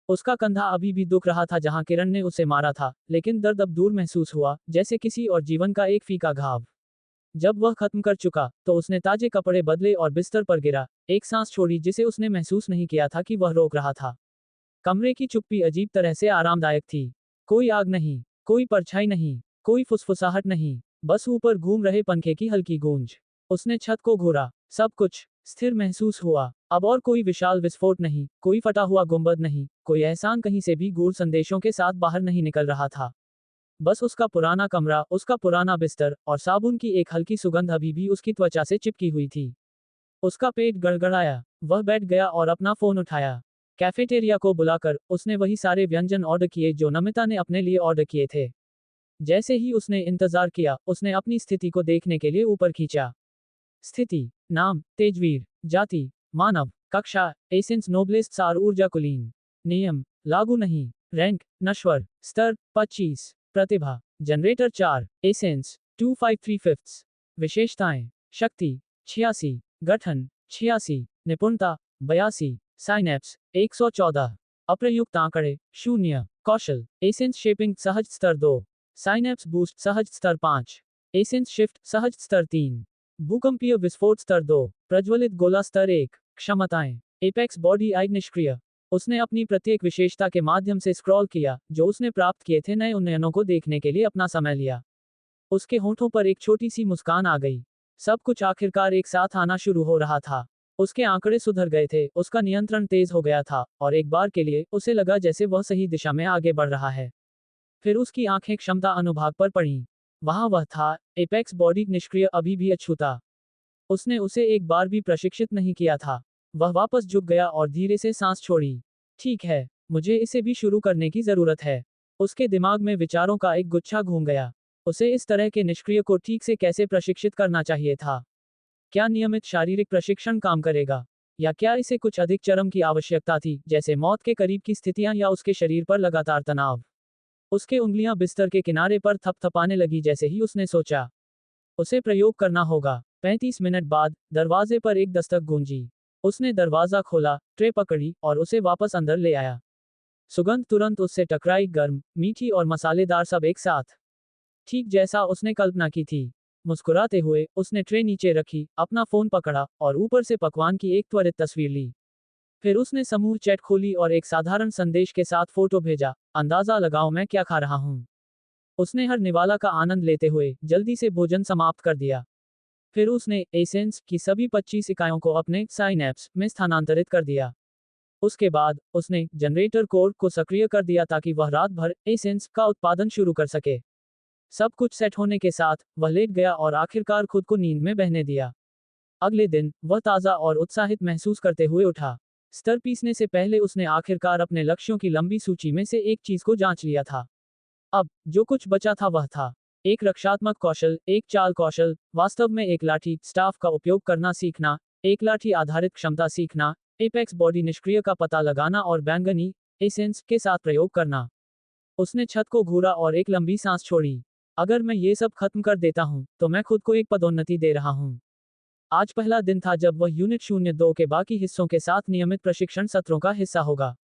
उसका कंधा अभी भी दुख रहा था जहां किरण ने उसे मारा था, लेकिन दर्द अब दूर महसूस हुआ, जैसे किसी और जीवन का एक फीका घाव। जब वह खत्म कर चुका, तो उसने ताजे कपड़े बदले और बिस्तर पर गिरा, एक सांस छोड़ी जिसे उसने महसूस नहीं किया था कि वह रोक रहा था। कमरे की चुप्पी अजीब तरह से आरामदायक थी। कोई आग नहीं, कोई परछाई नहीं, कोई फुसफुसाहट नहीं, बस ऊपर घूम रहे पंखे की हल्की गूंज। उसने छत को घूरा। सब कुछ स्थिर महसूस हुआ। अब और कोई विशाल विस्फोट नहीं, कोई फटा हुआ गुंबद नहीं, कोई एहसान कहीं से भी गूढ़ संदेशों के साथ बाहर नहीं निकल रहा था। बस उसका पुराना कमरा, उसका पुराना बिस्तर, और साबुन की एक हल्की सुगंध अभी भी उसकी त्वचा से चिपकी हुई थी। उसका पेट गड़गड़ाया। वह बैठ गया और अपना फोन उठाया। कैफेटेरिया को बुलाकर, उसने वही सारे व्यंजन ऑर्डर किए जो नमिता ने अपने लिए ऑर्डर किए थे। जैसे ही उसने इंतजार किया, उसने अपनी स्थिति को देखने के लिए ऊपर खींचा। स्थिति, नाम, तेजवीर, जाति, मानव, कक्षा, एसेंस नोबलिस्ट सार ऊर्जा कुलीन, नियम, लागू नहीं, रैंक, नश्वर, स्तर, 25, प्रतिभा, जनरेटर 4, एसेंस, 253 विशेषताएं, शक्ति, 86, गठन, 86, निपुणता, 82, साइनेप्स, 114, अप्रयुक्त आंकड़े, 0, कौशल, एसेंस शेपिंग सहज स्तर 2, साइनेप्स बूस्ट सहज स्तर 5, एसेंस शिफ्ट सहज स्तर 3, भूकंपीय विस्फोट स्तर 2, प्रज्वलित गोला स्तर 1, क्षमताएं, एपेक्स बॉडी आई निष्क्रिय। उसने अपनी प्रत्येक विशेषता के माध्यम से स्क्रॉल किया, जो उसने प्राप्त किए थे, नए उन्नयनों को देखने के लिए अपना समय लिया। उसके होठों पर एक छोटी सी मुस्कान आ गई। सब कुछ आखिरकार एक साथ आना शुरू हो रहा था। उसके आंकड़े सुधर गए थे, उसका नियंत्रण तेज हो गया था, और एक बार के लिए, उसे लगा जैसे वह सही दिशा में आगे बढ़ रहा है। फिर उसकी आंखें क्षमता अनुभाग पर पड़ीं। वहां वह था, एपेक्स बॉडी निष्क्रिय अभी भी अछूता। उसने उसे एक बार भी प्रशिक्षित नहीं किया था। वह वापस झुक गया और धीरे से सांस छोड़ी। ठीक है, मुझे इसे भी शुरू करने की जरूरत है। उसके दिमाग में विचारों का एक गुच्छा घूम गया। उसे इस तरह के निष्क्रिय को ठीक से कैसे प्रशिक्षित करना चाहिए था। क्या नियमित शारीरिक प्रशिक्षण काम करेगा? या क्या इसे कुछ अधिक चरम की आवश्यकता थी, जैसे मौत के करीब की स्थितियां या उसके शरीर पर लगातार तनाव? उसके उंगलियां बिस्तर के किनारे पर थपथपाने लगी जैसे ही उसने सोचा। उसे प्रयोग करना होगा। 35 मिनट बाद दरवाजे पर एक दस्तक गूंजी। उसने दरवाजा खोला, ट्रे पकड़ी और उसे वापस अंदर ले आया। सुगंध तुरंत उससे टकराई, गर्म, मीठी और मसालेदार, सब एक साथ। ठीक जैसा उसने कल्पना की थी। मुस्कुराते हुए उसने ट्रे नीचे रखी, अपना फोन पकड़ा और ऊपर से पकवान की एक त्वरित तस्वीर ली। फिर उसने समूह चैट खोली और एक साधारण संदेश के साथ फोटो भेजा, अंदाजा लगाओ मैं क्या खा रहा हूँ। उसने हर निवाला का आनंद लेते हुए जल्दी से भोजन समाप्त कर दिया। फिर उसने एसेंस की सभी 25 इकाइयों को अपने साइनैप्स में स्थानांतरित कर दिया। उसके बाद उसने जनरेटर कोड को सक्रिय कर दिया ताकि वह रात भर एसेंस का उत्पादन शुरू कर सके। सब कुछ सेट होने के साथ वह लेट गया और आखिरकार खुद को नींद में बहने दिया। अगले दिन वह ताज़ा और उत्साहित महसूस करते हुए उठा। स्तर पीसने से पहले उसने आखिरकार अपने लक्ष्यों की लंबी सूची में से एक चीज को जांच लिया था। अब जो कुछ बचा था वह था एक रक्षात्मक कौशल, एक चाल कौशल, वास्तव में एक लाठी स्टाफ का उपयोग करना सीखना, एक लाठी आधारित क्षमता सीखना, एपेक्स बॉडी निष्क्रिय का पता लगाना और बैंगनी एसेंस के साथ प्रयोग करना। उसने छत को घूरा और एक लंबी सांस छोड़ी। अगर मैं ये सब खत्म कर देता हूं, तो मैं खुद को एक पदोन्नति दे रहा हूं। आज पहला दिन था जब वह यूनिट 02 के बाकी हिस्सों के साथ नियमित प्रशिक्षण सत्रों का हिस्सा होगा।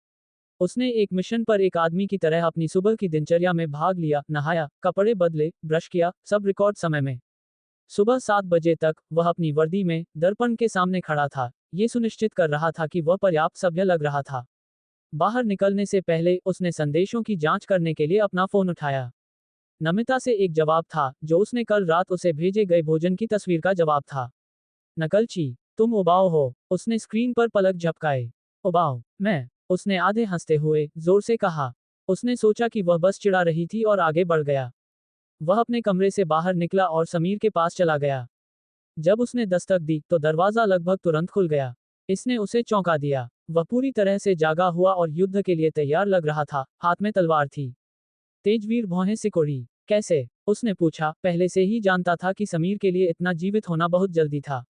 उसने एक मिशन पर एक आदमी की तरह अपनी सुबह की दिनचर्या में भाग लिया, नहाया, कपड़े बदले, ब्रश किया, सब रिकॉर्ड समय में। सुबह 7 बजे तक वह अपनी वर्दी में दर्पण के सामने खड़ा था, ये सुनिश्चित कर रहा था कि वह पर्याप्त सभ्य लग रहा था। बाहर निकलने से पहले उसने संदेशों की जांच करने के लिए अपना फोन उठाया। नमिता से एक जवाब था, जो उसने कल रात उसे भेजे गए भोजन की तस्वीर का जवाब था। नकलची, तुम उबाऊ हो। उसने स्क्रीन पर पलक झपकाए। उबाऊ? मैं? उसने आधे हंसते हुए जोर से कहा। उसने सोचा कि वह बस चिढ़ा रही थी और आगे बढ़ गया। वह अपने कमरे से बाहर निकला और समीर के पास चला गया। जब उसने दस्तक दी तो दरवाजा लगभग तुरंत खुल गया। इसने उसे चौंका दिया। वह पूरी तरह से जागा हुआ और युद्ध के लिए तैयार लग रहा था, हाथ में तलवार थी। तेजवीर भौहें सिकोड़ी। कैसे? उसने पूछा, पहले से ही जानता था कि समीर के लिए इतना जीवित होना बहुत जल्दी था।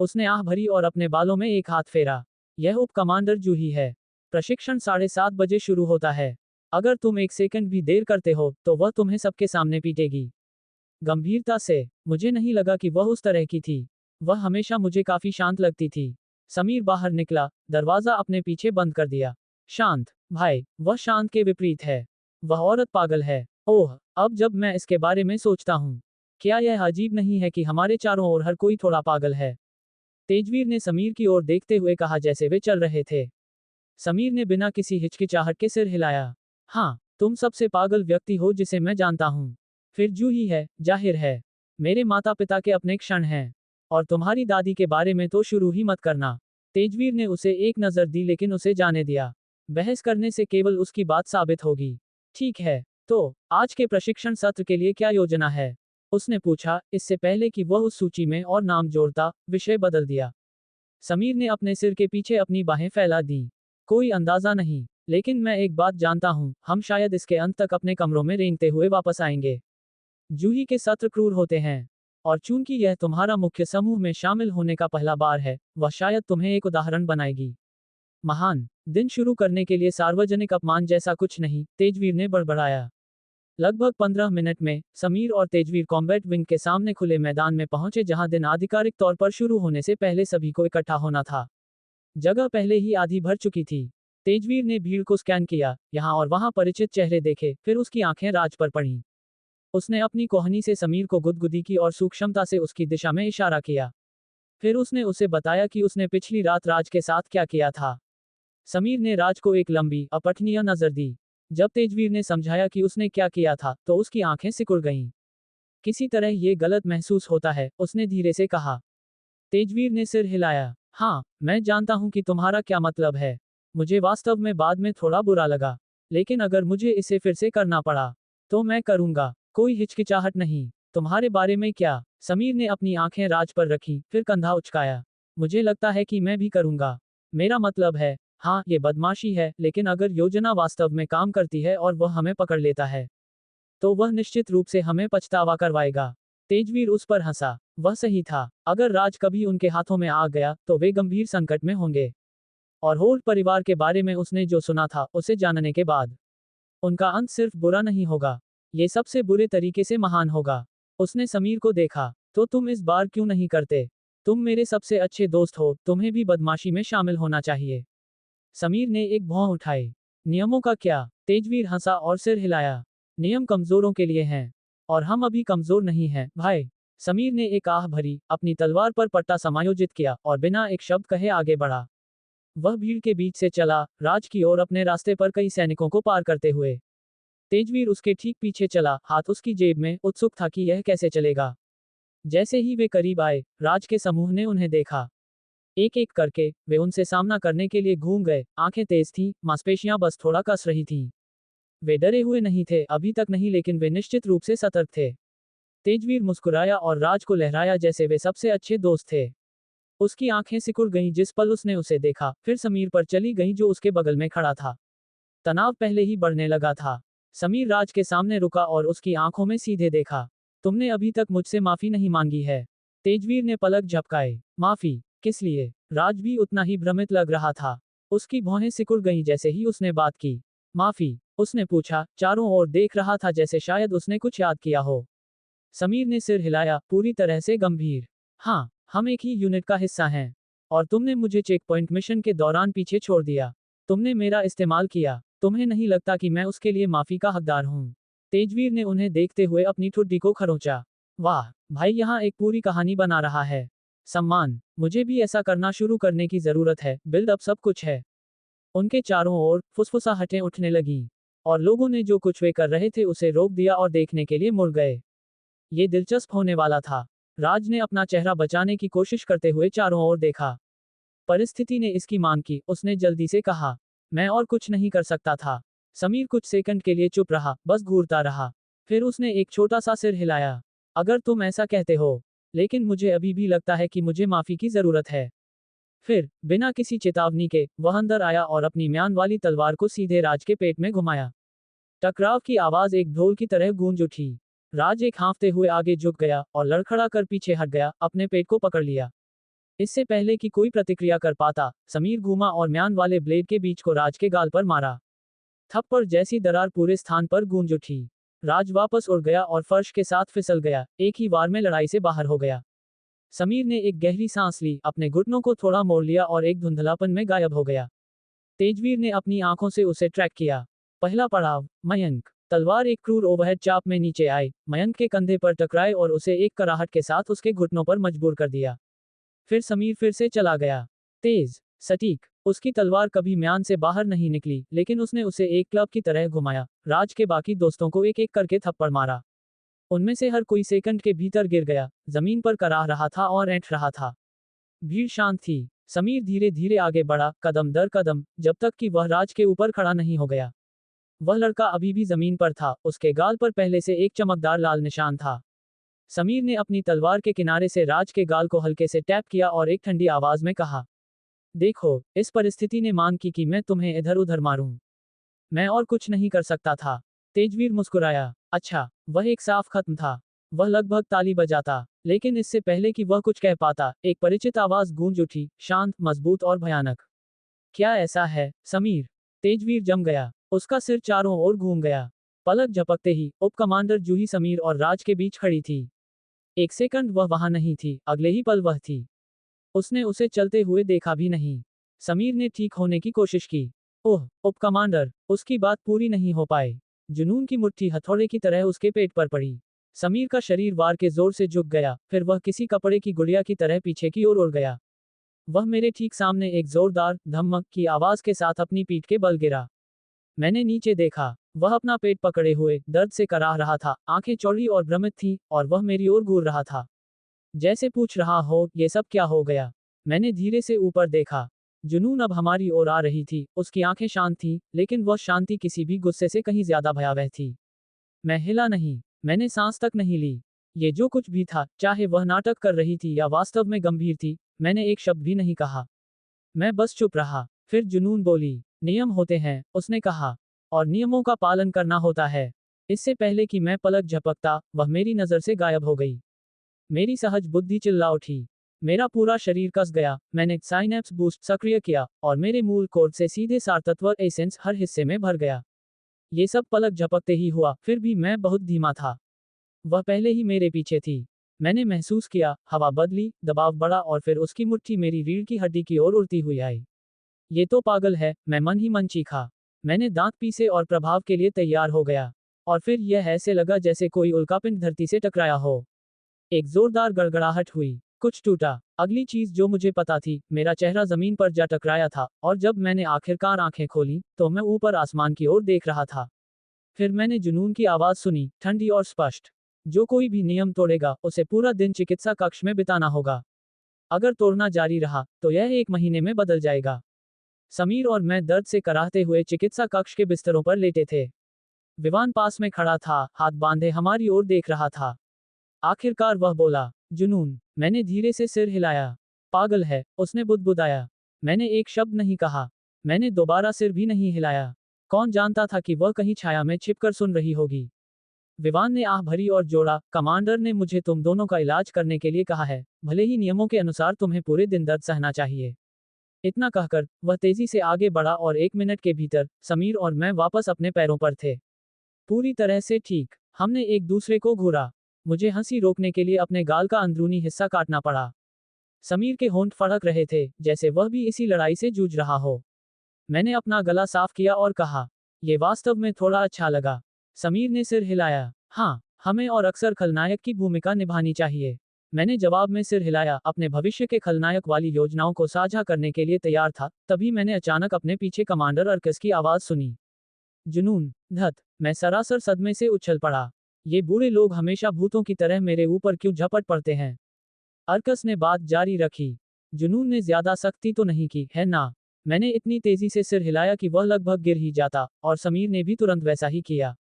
उसने आह भरी और अपने बालों में एक हाथ फेरा। यह उप कमांडर जूही है। प्रशिक्षण 7:30 बजे शुरू होता है। अगर तुम एक सेकंड भी देर करते हो तो वह तुम्हें सबके सामने पीटेगी। गंभीरता से। मुझे नहीं लगा कि वह उस तरह की थी। वह हमेशा मुझे काफी शांत लगती थी। समीर बाहर निकला, दरवाजा अपने पीछे बंद कर दिया। शांत? भाई, वह शांत के विपरीत है। वह औरत पागल है। ओह, अब जब मैं इसके बारे में सोचता हूँ, क्या यह अजीब नहीं है कि हमारे चारों ओर हर कोई थोड़ा पागल है? तेजवीर ने समीर की ओर देखते हुए कहा जैसे वे चल रहे थे। समीर ने बिना किसी हिचकिचाहट के सिर हिलाया। हाँ, तुम सबसे पागल व्यक्ति हो जिसे मैं जानता हूँ। फिर जूही है, जाहिर है। मेरे माता पिता के अपने क्षण हैं। और तुम्हारी दादी के बारे में तो शुरू ही मत करना। तेजवीर ने उसे एक नजर दी लेकिन उसे जाने दिया। बहस करने से केवल उसकी बात साबित होगी। ठीक है, तो आज के प्रशिक्षण सत्र के लिए क्या योजना है? उसने पूछा, इससे पहले कि वह उस सूची में और नाम जोड़ता, विषय बदल दिया। समीर ने अपने सिर के पीछे अपनी बाहें फैला दी। कोई अंदाजा नहीं, लेकिन मैं एक बात जानता हूं, हम शायद इसके अंत तक अपने कमरों में रेंगते हुए वापस आएंगे। जूही के सत्र क्रूर होते हैं। और चूंकि यह तुम्हारा मुख्य समूह में शामिल होने का पहला बार है, वह शायद तुम्हें एक उदाहरण बनाएगी। महान। दिन शुरू करने के लिए सार्वजनिक अपमान जैसा कुछ नहीं, तेजवीर ने बड़बड़ाया। लगभग 15 मिनट में समीर और तेजवीर कॉम्बैट विंग के सामने खुले मैदान में पहुंचे जहां दिन आधिकारिक तौर पर शुरू होने से पहले सभी को इकट्ठा होना था। जगह पहले ही आधी भर चुकी थी। तेजवीर ने भीड़ को स्कैन किया, यहाँ और वहां परिचित चेहरे देखे, फिर उसकी आंखें राज पर पड़ीं। उसने अपनी कोहनी से समीर को गुदगुदी की और सूक्ष्मता से उसकी दिशा में इशारा किया। फिर उसने उसे बताया कि उसने पिछली रात राज के साथ क्या किया था। समीर ने राज को एक लंबी, अपठनीय नजर दी। जब तेजवीर ने समझाया कि उसने क्या किया था, तो उसकी आंखें सिकुड़ गईं। किसी तरह ये गलत महसूस होता है, उसने धीरे से कहा। तेजवीर ने सिर हिलाया। हाँ, मैं जानता हूं कि तुम्हारा क्या मतलब है। मुझे वास्तव में बाद में थोड़ा बुरा लगा। लेकिन अगर मुझे इसे फिर से करना पड़ा, तो मैं करूंगा। कोई हिचकिचाहट नहीं। तुम्हारे बारे में क्या? समीर ने अपनी आंखें राज पर रखी, फिर कंधा उचकाया। मुझे लगता है कि मैं भी करूंगा। मेरा मतलब है, हाँ, ये बदमाशी है, लेकिन अगर योजना वास्तव में काम करती है और वह हमें पकड़ लेता है, तो वह निश्चित रूप से हमें पछतावा करवाएगा। तेजवीर उस पर हंसा। वह सही था। अगर राज कभी उनके हाथों में आ गया, तो वे गंभीर संकट में होंगे। और होल्ट परिवार के बारे में उसने जो सुना था, उसे जानने के बाद उनका अंत सिर्फ बुरा नहीं होगा, ये सबसे बुरे तरीके से महान होगा। उसने समीर को देखा। तो तुम इस बार क्यों नहीं करते? तुम मेरे सबसे अच्छे दोस्त हो, तुम्हें भी बदमाशी में शामिल होना चाहिए। समीर ने एक भौं उठाई। नियमों का क्या? तेजवीर हंसा और सिर हिलाया। नियम कमजोरों के लिए हैं। और हम अभी कमजोर नहीं हैं, भाई। समीर ने एक आह भरी, अपनी तलवार पर पट्टा समायोजित किया और बिना एक शब्द कहे आगे बढ़ा। वह भीड़ के बीच से चला, राज की ओर अपने रास्ते पर कई सैनिकों को पार करते हुए। तेजवीर उसके ठीक पीछे चला, हाथ उसकी जेब में, उत्सुक था कि यह कैसे चलेगा। जैसे ही वे करीब आए, राज के समूह ने उन्हें देखा। एक एक करके वे उनसे सामना करने के लिए घूम गए, आंखें तेज थीं, मांसपेशियां बस थोड़ा कस रही थीं। वे डरे हुए नहीं थे, अभी तक नहीं, लेकिन वे निश्चित रूप से सतर्क थे। तेजवीर मुस्कुराया और राज को लहराया जैसे वे सबसे अच्छे दोस्त थे। उसकी आंखें सिकुड़ गईं जिस पल उसने उसे देखा, फिर समीर पर चली गईं जो उसके बगल में खड़ा था। तनाव पहले ही बढ़ने लगा था। समीर राज के सामने रुका और उसकी आंखों में सीधे देखा। तुमने अभी तक मुझसे माफी नहीं मांगी है। तेजवीर ने पलक झपकाए। माफी? किस लिए? राज भी उतना ही भ्रमित लग रहा था। उसकी भौहें सिकुड़ गईं जैसे ही उसने बात की। माफी? उसने पूछा, चारों ओर देख रहा था जैसे शायद उसने कुछ याद किया हो। समीर ने सिर हिलाया, पूरी तरह से गंभीर। हाँ, हम एक ही यूनिट का हिस्सा हैं। और तुमने मुझे चेक पॉइंट मिशन के दौरान पीछे छोड़ दिया। तुमने मेरा इस्तेमाल किया। तुम्हें नहीं लगता कि मैं उसके लिए माफी का हकदार हूँ? तेजवीर ने उन्हें देखते हुए अपनी ठुड्डी को खरोंचा। वाह, भाई यहाँ एक पूरी कहानी बना रहा है। सम्मान, मुझे भी ऐसा करना शुरू करने की जरूरत है, बिल्ड अप सब कुछ है। उनके चारों ओर फुसफुसाहटें उठने लगीं। और लोगों ने जो कुछ वे कर रहे थे उसे रोक दिया और देखने के लिए मुड़ गए। ये दिलचस्प होने वाला था। राज ने अपना चेहरा बचाने की कोशिश करते हुए चारों ओर देखा। परिस्थिति ने इसकी मांग की, उसने जल्दी से कहा। मैं और कुछ नहीं कर सकता था। समीर कुछ सेकंड के लिए चुप रहा, बस घूरता रहा। फिर उसने एक छोटा सा सिर हिलाया। अगर तुम ऐसा कहते हो। लेकिन मुझे अभी भी लगता है कि मुझे माफी की जरूरत है। फिर, बिना किसी चेतावनी के, वह अंदर आया और अपनी म्यान वाली तलवार को सीधे राज के पेट में घुमाया। टकराव की आवाज एक ढोल की तरह गूंज उठी। राज एक हाँफते हुए आगे झुक गया और लड़खड़ा कर पीछे हट गया, अपने पेट को पकड़ लिया। इससे पहले कि कोई प्रतिक्रिया कर पाता, समीर घूमा और म्यान वाले ब्लेड के बीच को राज के गाल पर मारा। थप्पड़ जैसी दरार पूरे स्थान पर गूंज उठी। राज वापस उड़ गया और फर्श के साथ फिसल गया, एक ही वार में लड़ाई से बाहर हो गया। समीर ने एक गहरी सांस ली, अपने घुटनों को थोड़ा मोड़ लिया और एक धुंधलापन में गायब हो गया। तेजवीर ने अपनी आंखों से उसे ट्रैक किया। पहला पड़ाव, मयंक। तलवार एक क्रूर ओवरहेड चाप में नीचे आई, मयंक के कंधे पर टकराए और उसे एक कराहट के साथ उसके घुटनों पर मजबूर कर दिया। फिर समीर फिर से चला गया। तेज, सटीक। उसकी तलवार कभी म्यान से बाहर नहीं निकली, लेकिन उसने उसे एक क्लब की तरह घुमाया। राज के बाकी दोस्तों को एक एक करके थप्पड़ मारा। उनमें से हर कोई सेकंड के भीतर गिर गया, जमीन पर कराह रहा था और ऐंठ रहा था। भीड़ शांत थी। समीर धीरे धीरे आगे बढ़ा, कदम दर कदम, जब तक कि वह राज के ऊपर खड़ा नहीं हो गया। वह लड़का अभी भी जमीन पर था, उसके गाल पर पहले से एक चमकदार लाल निशान था। समीर ने अपनी तलवार के किनारे से राज के गाल को हल्के से टैप किया और एक ठंडी आवाज में कहा, देखो, इस परिस्थिति ने मांग की कि मैं तुम्हें इधर उधर मारूं। मैं और कुछ नहीं कर सकता था। तेजवीर मुस्कुराया। अच्छा, वह एक साफ खत्म था। वह लगभग ताली बजाता, लेकिन इससे पहले कि वह कुछ कह पाता, एक परिचित आवाज गूंज उठी, शांत, मजबूत और भयानक। क्या ऐसा है, समीर? तेजवीर जम गया। उसका सिर चारों ओर घूम गया। पलक झपकते ही, उप कमांडर जूही समीर और राज के बीच खड़ी थी। एक सेकंड वह वहां नहीं थी, अगले ही पल वह थी। उसने उसे चलते हुए देखा भी नहीं। समीर ने ठीक होने की कोशिश की। ओह, उप कमांडर, उसकी बात पूरी नहीं हो पाई। जुनून की मुट्ठी हथौड़े की तरह उसके पेट पर पड़ी। समीर का शरीर वार के जोर से झुक गया, फिर वह किसी कपड़े की गुड़िया की तरह पीछे की ओर उड़ गया। वह मेरे ठीक सामने एक जोरदार धमक की आवाज के साथ अपनी पीठ के बल गिरा। मैंने नीचे देखा। वह अपना पेट पकड़े हुए, दर्द से कराह रहा था, आंखें चौड़ी और भ्रमित थीं, और वह मेरी ओर घूर रहा था। जैसे पूछ रहा हो, ये सब क्या हो गया? मैंने धीरे से ऊपर देखा। जुनून अब हमारी ओर आ रही थी, उसकी आंखें शांत थीं, लेकिन वह शांति किसी भी गुस्से से कहीं ज्यादा भयावह थी। मैं हिला नहीं। मैंने सांस तक नहीं ली। ये जो कुछ भी था, चाहे वह नाटक कर रही थी या वास्तव में गंभीर थी, मैंने एक शब्द भी नहीं कहा। मैं बस चुप रहा। फिर जुनून बोली, नियम होते हैं, उसने कहा। और नियमों का पालन करना होता है। इससे पहले कि मैं पलक झपकता, वह मेरी नजर से गायब हो गई। मेरी सहज बुद्धि चिल्ला उठी। मेरा पूरा शरीर कस गया। मैंने साइनेप्स बूस्ट सक्रिय किया, और मेरे मूल कोड से सीधे सारतत्व एसेंस हर हिस्से में भर गया। ये सब पलक झपकते ही हुआ, फिर भी मैं बहुत धीमा था। वह पहले ही मेरे पीछे थी। मैंने महसूस किया, हवा बदली, दबाव बढ़ा और फिर उसकी मुट्ठी मेरी रीढ़ की हड्डी की ओर उड़ती हुई आई। ये तो पागल है, मैं मन ही मन चीखा। मैंने दांत पीसे और प्रभाव के लिए तैयार हो गया। और फिर यह ऐसे लगा जैसे कोई उल्कापिंड धरती से टकराया हो। एक जोरदार गड़गड़ाहट हुई, कुछ टूटा। अगली चीज जो मुझे पता थी, मेरा चेहरा जमीन पर जा टकराया था, और जब मैंने आखिरकार आंखें खोली, तो मैं ऊपर आसमान की ओर देख रहा था। फिर मैंने जुनून की आवाज सुनी, ठंडी और स्पष्ट। जो कोई भी नियम तोड़ेगा, उसे पूरा दिन चिकित्सा कक्ष में बिताना होगा। अगर तोड़ना जारी रहा, तो यह 1 महीने में बदल जाएगा। समीर और मैं दर्द से कराहते हुए चिकित्सा कक्ष के बिस्तरों पर लेटे थे। विवान पास में खड़ा था, हाथ बांधे हमारी ओर देख रहा था। आखिरकार वह बोला, जुनून। मैंने धीरे से सिर हिलाया। पागल है, उसने बुदबुदाया। मैंने एक शब्द नहीं कहा। मैंने दोबारा सिर भी नहीं हिलाया। कौन जानता था कि वह कहीं छाया में छिपकर सुन रही होगी। विवान ने आह भरी और जोड़ा, कमांडर ने मुझे तुम दोनों का इलाज करने के लिए कहा है, भले ही नियमों के अनुसार तुम्हें पूरे दिन दर्द सहना चाहिए। इतना कहकर वह तेजी से आगे बढ़ा और 1 मिनट के भीतर समीर और मैं वापस अपने पैरों पर थे। पूरी तरह से ठीक। हमने एक दूसरे को घूरा। मुझे हंसी रोकने के लिए अपने गाल का अंदरूनी हिस्सा काटना पड़ा। समीर के होंठ फड़क रहे थे, जैसे वह भी इसी लड़ाई से जूझ रहा हो। मैंने अपना गला साफ किया और कहा, यह वास्तव में थोड़ा अच्छा लगा। समीर ने सिर हिलाया। हाँ, हमें और अक्सर खलनायक की भूमिका निभानी चाहिए। मैंने जवाब में सिर हिलाया, अपने भविष्य के खलनायक वाली योजनाओं को साझा करने के लिए तैयार था। तभी मैंने अचानक अपने पीछे कमांडर अर्कस की आवाज सुनी। जुनून, धत। मैं सरासर सदमे से उछल पड़ा। ये बूढ़े लोग हमेशा भूतों की तरह मेरे ऊपर क्यों झपट पड़ते हैं। अर्कस ने बात जारी रखी। जुनून ने ज्यादा सख्ती तो नहीं की, है ना। मैंने इतनी तेजी से सिर हिलाया कि वह लगभग गिर ही जाता, और समीर ने भी तुरंत वैसा ही किया।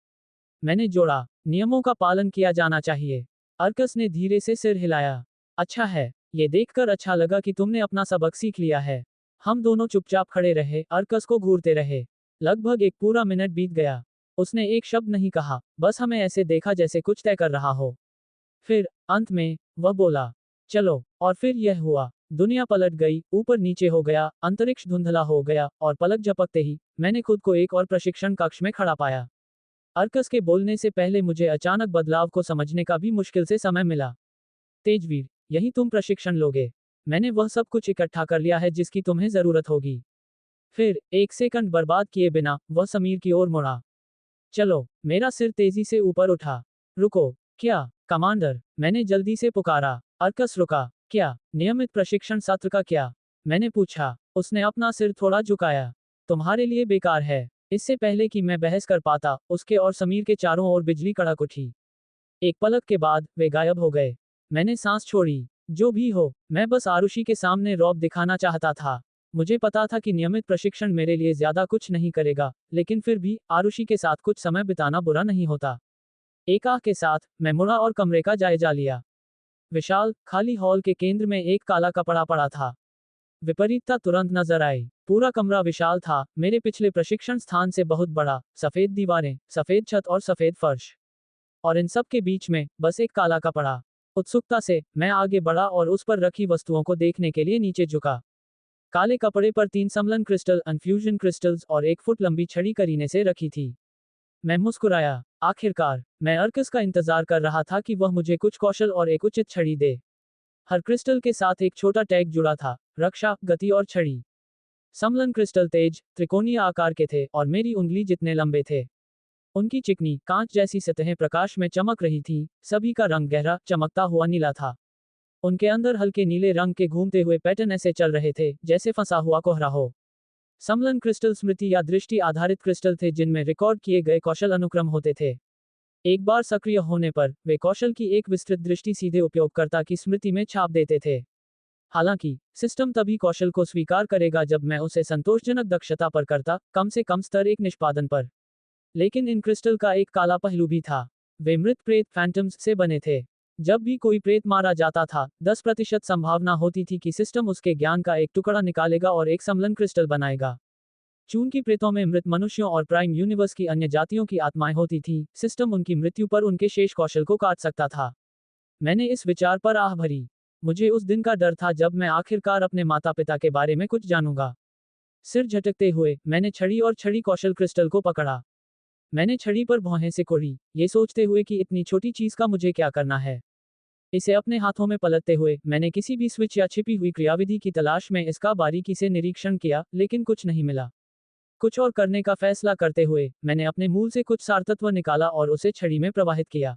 मैंने जोड़ा, नियमों का पालन किया जाना चाहिए। अर्कस ने धीरे से सिर हिलाया। अच्छा है, ये देखकर अच्छा लगा कि तुमने अपना सबक सीख लिया है। हम दोनों चुपचाप खड़े रहे, अर्कस को घूरते रहे। लगभग एक पूरा मिनट बीत गया। उसने एक शब्द नहीं कहा, बस हमें ऐसे देखा जैसे कुछ तय कर रहा हो। फिर अंत में वह बोला, चलो। और फिर यह हुआ। दुनिया पलट गई, ऊपर नीचे हो गया, अंतरिक्ष धुंधला हो गया, और पलक झपकते ही मैंने खुद को एक और प्रशिक्षण कक्ष में खड़ा पाया। अर्कस के बोलने से पहले मुझे अचानक बदलाव को समझने का भी मुश्किल से समय मिला। तेजवीर, यही तुम प्रशिक्षण लोगे। मैंने वह सब कुछ इकट्ठा कर लिया है जिसकी तुम्हें जरूरत होगी। फिर 1 सेकंड बर्बाद किए बिना वह समीर की ओर मुड़ा। चलो। मेरा सिर तेजी से ऊपर उठा। रुको। क्या, कमांडर? मैंने जल्दी से पुकारा। अर्कस रुका। क्या, नियमित प्रशिक्षण सत्र का क्या? मैंने पूछा। उसने अपना सिर थोड़ा झुकाया। तुम्हारे लिए बेकार है। इससे पहले कि मैं बहस कर पाता, उसके और समीर के चारों ओर बिजली कड़क उठी। एक पलक के बाद वे गायब हो गए। मैंने सांस छोड़ी। जो भी हो, मैं बस आरुषि के सामने रौब दिखाना चाहता था। मुझे पता था कि नियमित प्रशिक्षण मेरे लिए ज्यादा कुछ नहीं करेगा, लेकिन फिर भी आरुषि के साथ कुछ समय बिताना बुरा नहीं होता। एक आह के साथ मैं मुड़ा और कमरे का जायजा लिया। विशाल, खाली हॉल के केंद्र में एक काला कपड़ा पड़ा था। विपरीतता तुरंत नजर आई। पूरा कमरा विशाल था, मेरे पिछले प्रशिक्षण स्थान से बहुत बड़ा, सफेद दीवारें, सफेद छत और सफेद फर्श। और इन सब के बीच में बस एक काला कपड़ा। उत्सुकता से मैं आगे बढ़ा और उस पर रखी वस्तुओं को देखने के लिए नीचे झुका। काले कपड़े पर 3 समलन क्रिस्टल, इन्फ्यूजन क्रिस्टल्स और 1 फुट लंबी छड़ी करीने से रखी थी। मैं मुस्कुराया। आखिरकार, मैं अर्कस का इंतजार कर रहा था कि वह मुझे कुछ कौशल और एक उचित छड़ी दे। हर क्रिस्टल के साथ एक छोटा टैग जुड़ा था, रक्षा, गति और छड़ी। समलन क्रिस्टल तेज, त्रिकोणीय आकार के थे और मेरी उंगली जितने लंबे थे। उनकी चिकनी, कांच जैसी सतहें प्रकाश में चमक रही थीं, सभी का रंग गहरा, चमकता हुआ नीला था। उनके अंदर हल्के नीले रंग के घूमते हुए पैटर्न ऐसे चल रहे थे, जैसे फंसा हुआ कोहरा हो। समलन क्रिस्टल स्मृति या दृष्टि आधारित क्रिस्टल थे जिनमें रिकॉर्ड किए गए कौशल अनुक्रम होते थे। एक बार सक्रिय होने पर, वे कौशल की एक विस्तृत दृष्टि सीधे उपयोगकर्ता की स्मृति में छाप देते थे। हालांकि, सिस्टम तभी कौशल को स्वीकार करेगा जब मैं उसे संतोषजनक दक्षता पर करता, कम से कम स्तर 1 निष्पादन पर। लेकिन इन क्रिस्टल का एक काला पहलू भी था। वे मृत प्रेत फैंटम्स से बने थे। जब भी कोई प्रेत मारा जाता था, 10% संभावना होती थी कि सिस्टम उसके ज्ञान का एक टुकड़ा निकालेगा और एक समलन क्रिस्टल बनाएगा। चूंकि प्रेतों में मृत मनुष्यों और प्राइम यूनिवर्स की अन्य जातियों की आत्माएं होती थीं, सिस्टम उनकी मृत्यु पर उनके शेष कौशल को काट सकता था। मैंने इस विचार पर आह भरी। मुझे उस दिन का डर था जब मैं आखिरकार अपने माता पिता के बारे में कुछ जानूंगा। सिर झटकते हुए मैंने छड़ी और छड़ी कौशल क्रिस्टल को पकड़ा। मैंने छड़ी पर भौहें से कोड़ी, ये सोचते हुए कि इतनी छोटी चीज का मुझे क्या करना है। इसे अपने हाथों में पलटते हुए मैंने किसी भी स्विच या छिपी हुई क्रियाविधि की तलाश में इसका बारीकी से निरीक्षण किया, लेकिन कुछ नहीं मिला। कुछ और करने का फैसला करते हुए मैंने अपने मूल से कुछ सारतत्व निकाला और उसे छड़ी में प्रवाहित किया।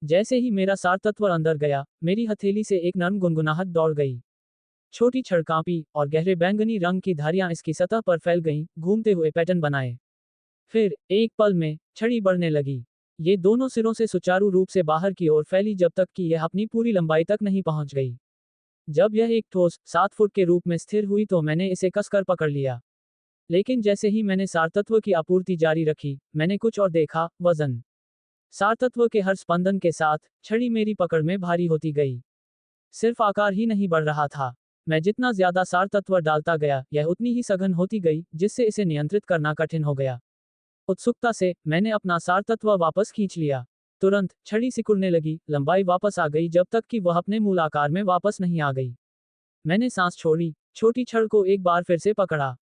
जैसे ही मेरा सारतत्व अंदर गया, मेरी हथेली से एक नर्म गुनगुनाहट दौड़ गई। छोटी छड़ कांपी और गहरे बैंगनी रंग की धारियां इसकी सतह पर फैल गईं, घूमते हुए पैटर्न बनाए। फिर एक पल में छड़ी बढ़ने लगी। ये दोनों सिरों से सुचारू रूप से बाहर की ओर फैली जब तक कि यह अपनी पूरी लंबाई तक नहीं पहुंच गई। जब यह एक ठोस 7 फुट के रूप में स्थिर हुई तो मैंने इसे कसकर पकड़ लिया। लेकिन जैसे ही मैंने सारतत्व की आपूर्ति जारी रखी, मैंने कुछ और देखा, वजन। सारतत्व के हर स्पंदन के साथ छड़ी मेरी पकड़ में भारी होती गई। सिर्फ आकार ही नहीं बढ़ रहा था, मैं जितना ज्यादा सारतत्व डालता गया, यह उतनी ही सघन होती गई, जिससे इसे नियंत्रित करना कठिन हो गया। उत्सुकता से मैंने अपना सारतत्व वापस खींच लिया। तुरंत छड़ी सिकुड़ने लगी, लंबाई वापस आ गई जब तक कि वह अपने मूल आकार में वापस नहीं आ गई। मैंने सांस छोड़ी, छोटी छड़ को एक बार फिर से पकड़ा।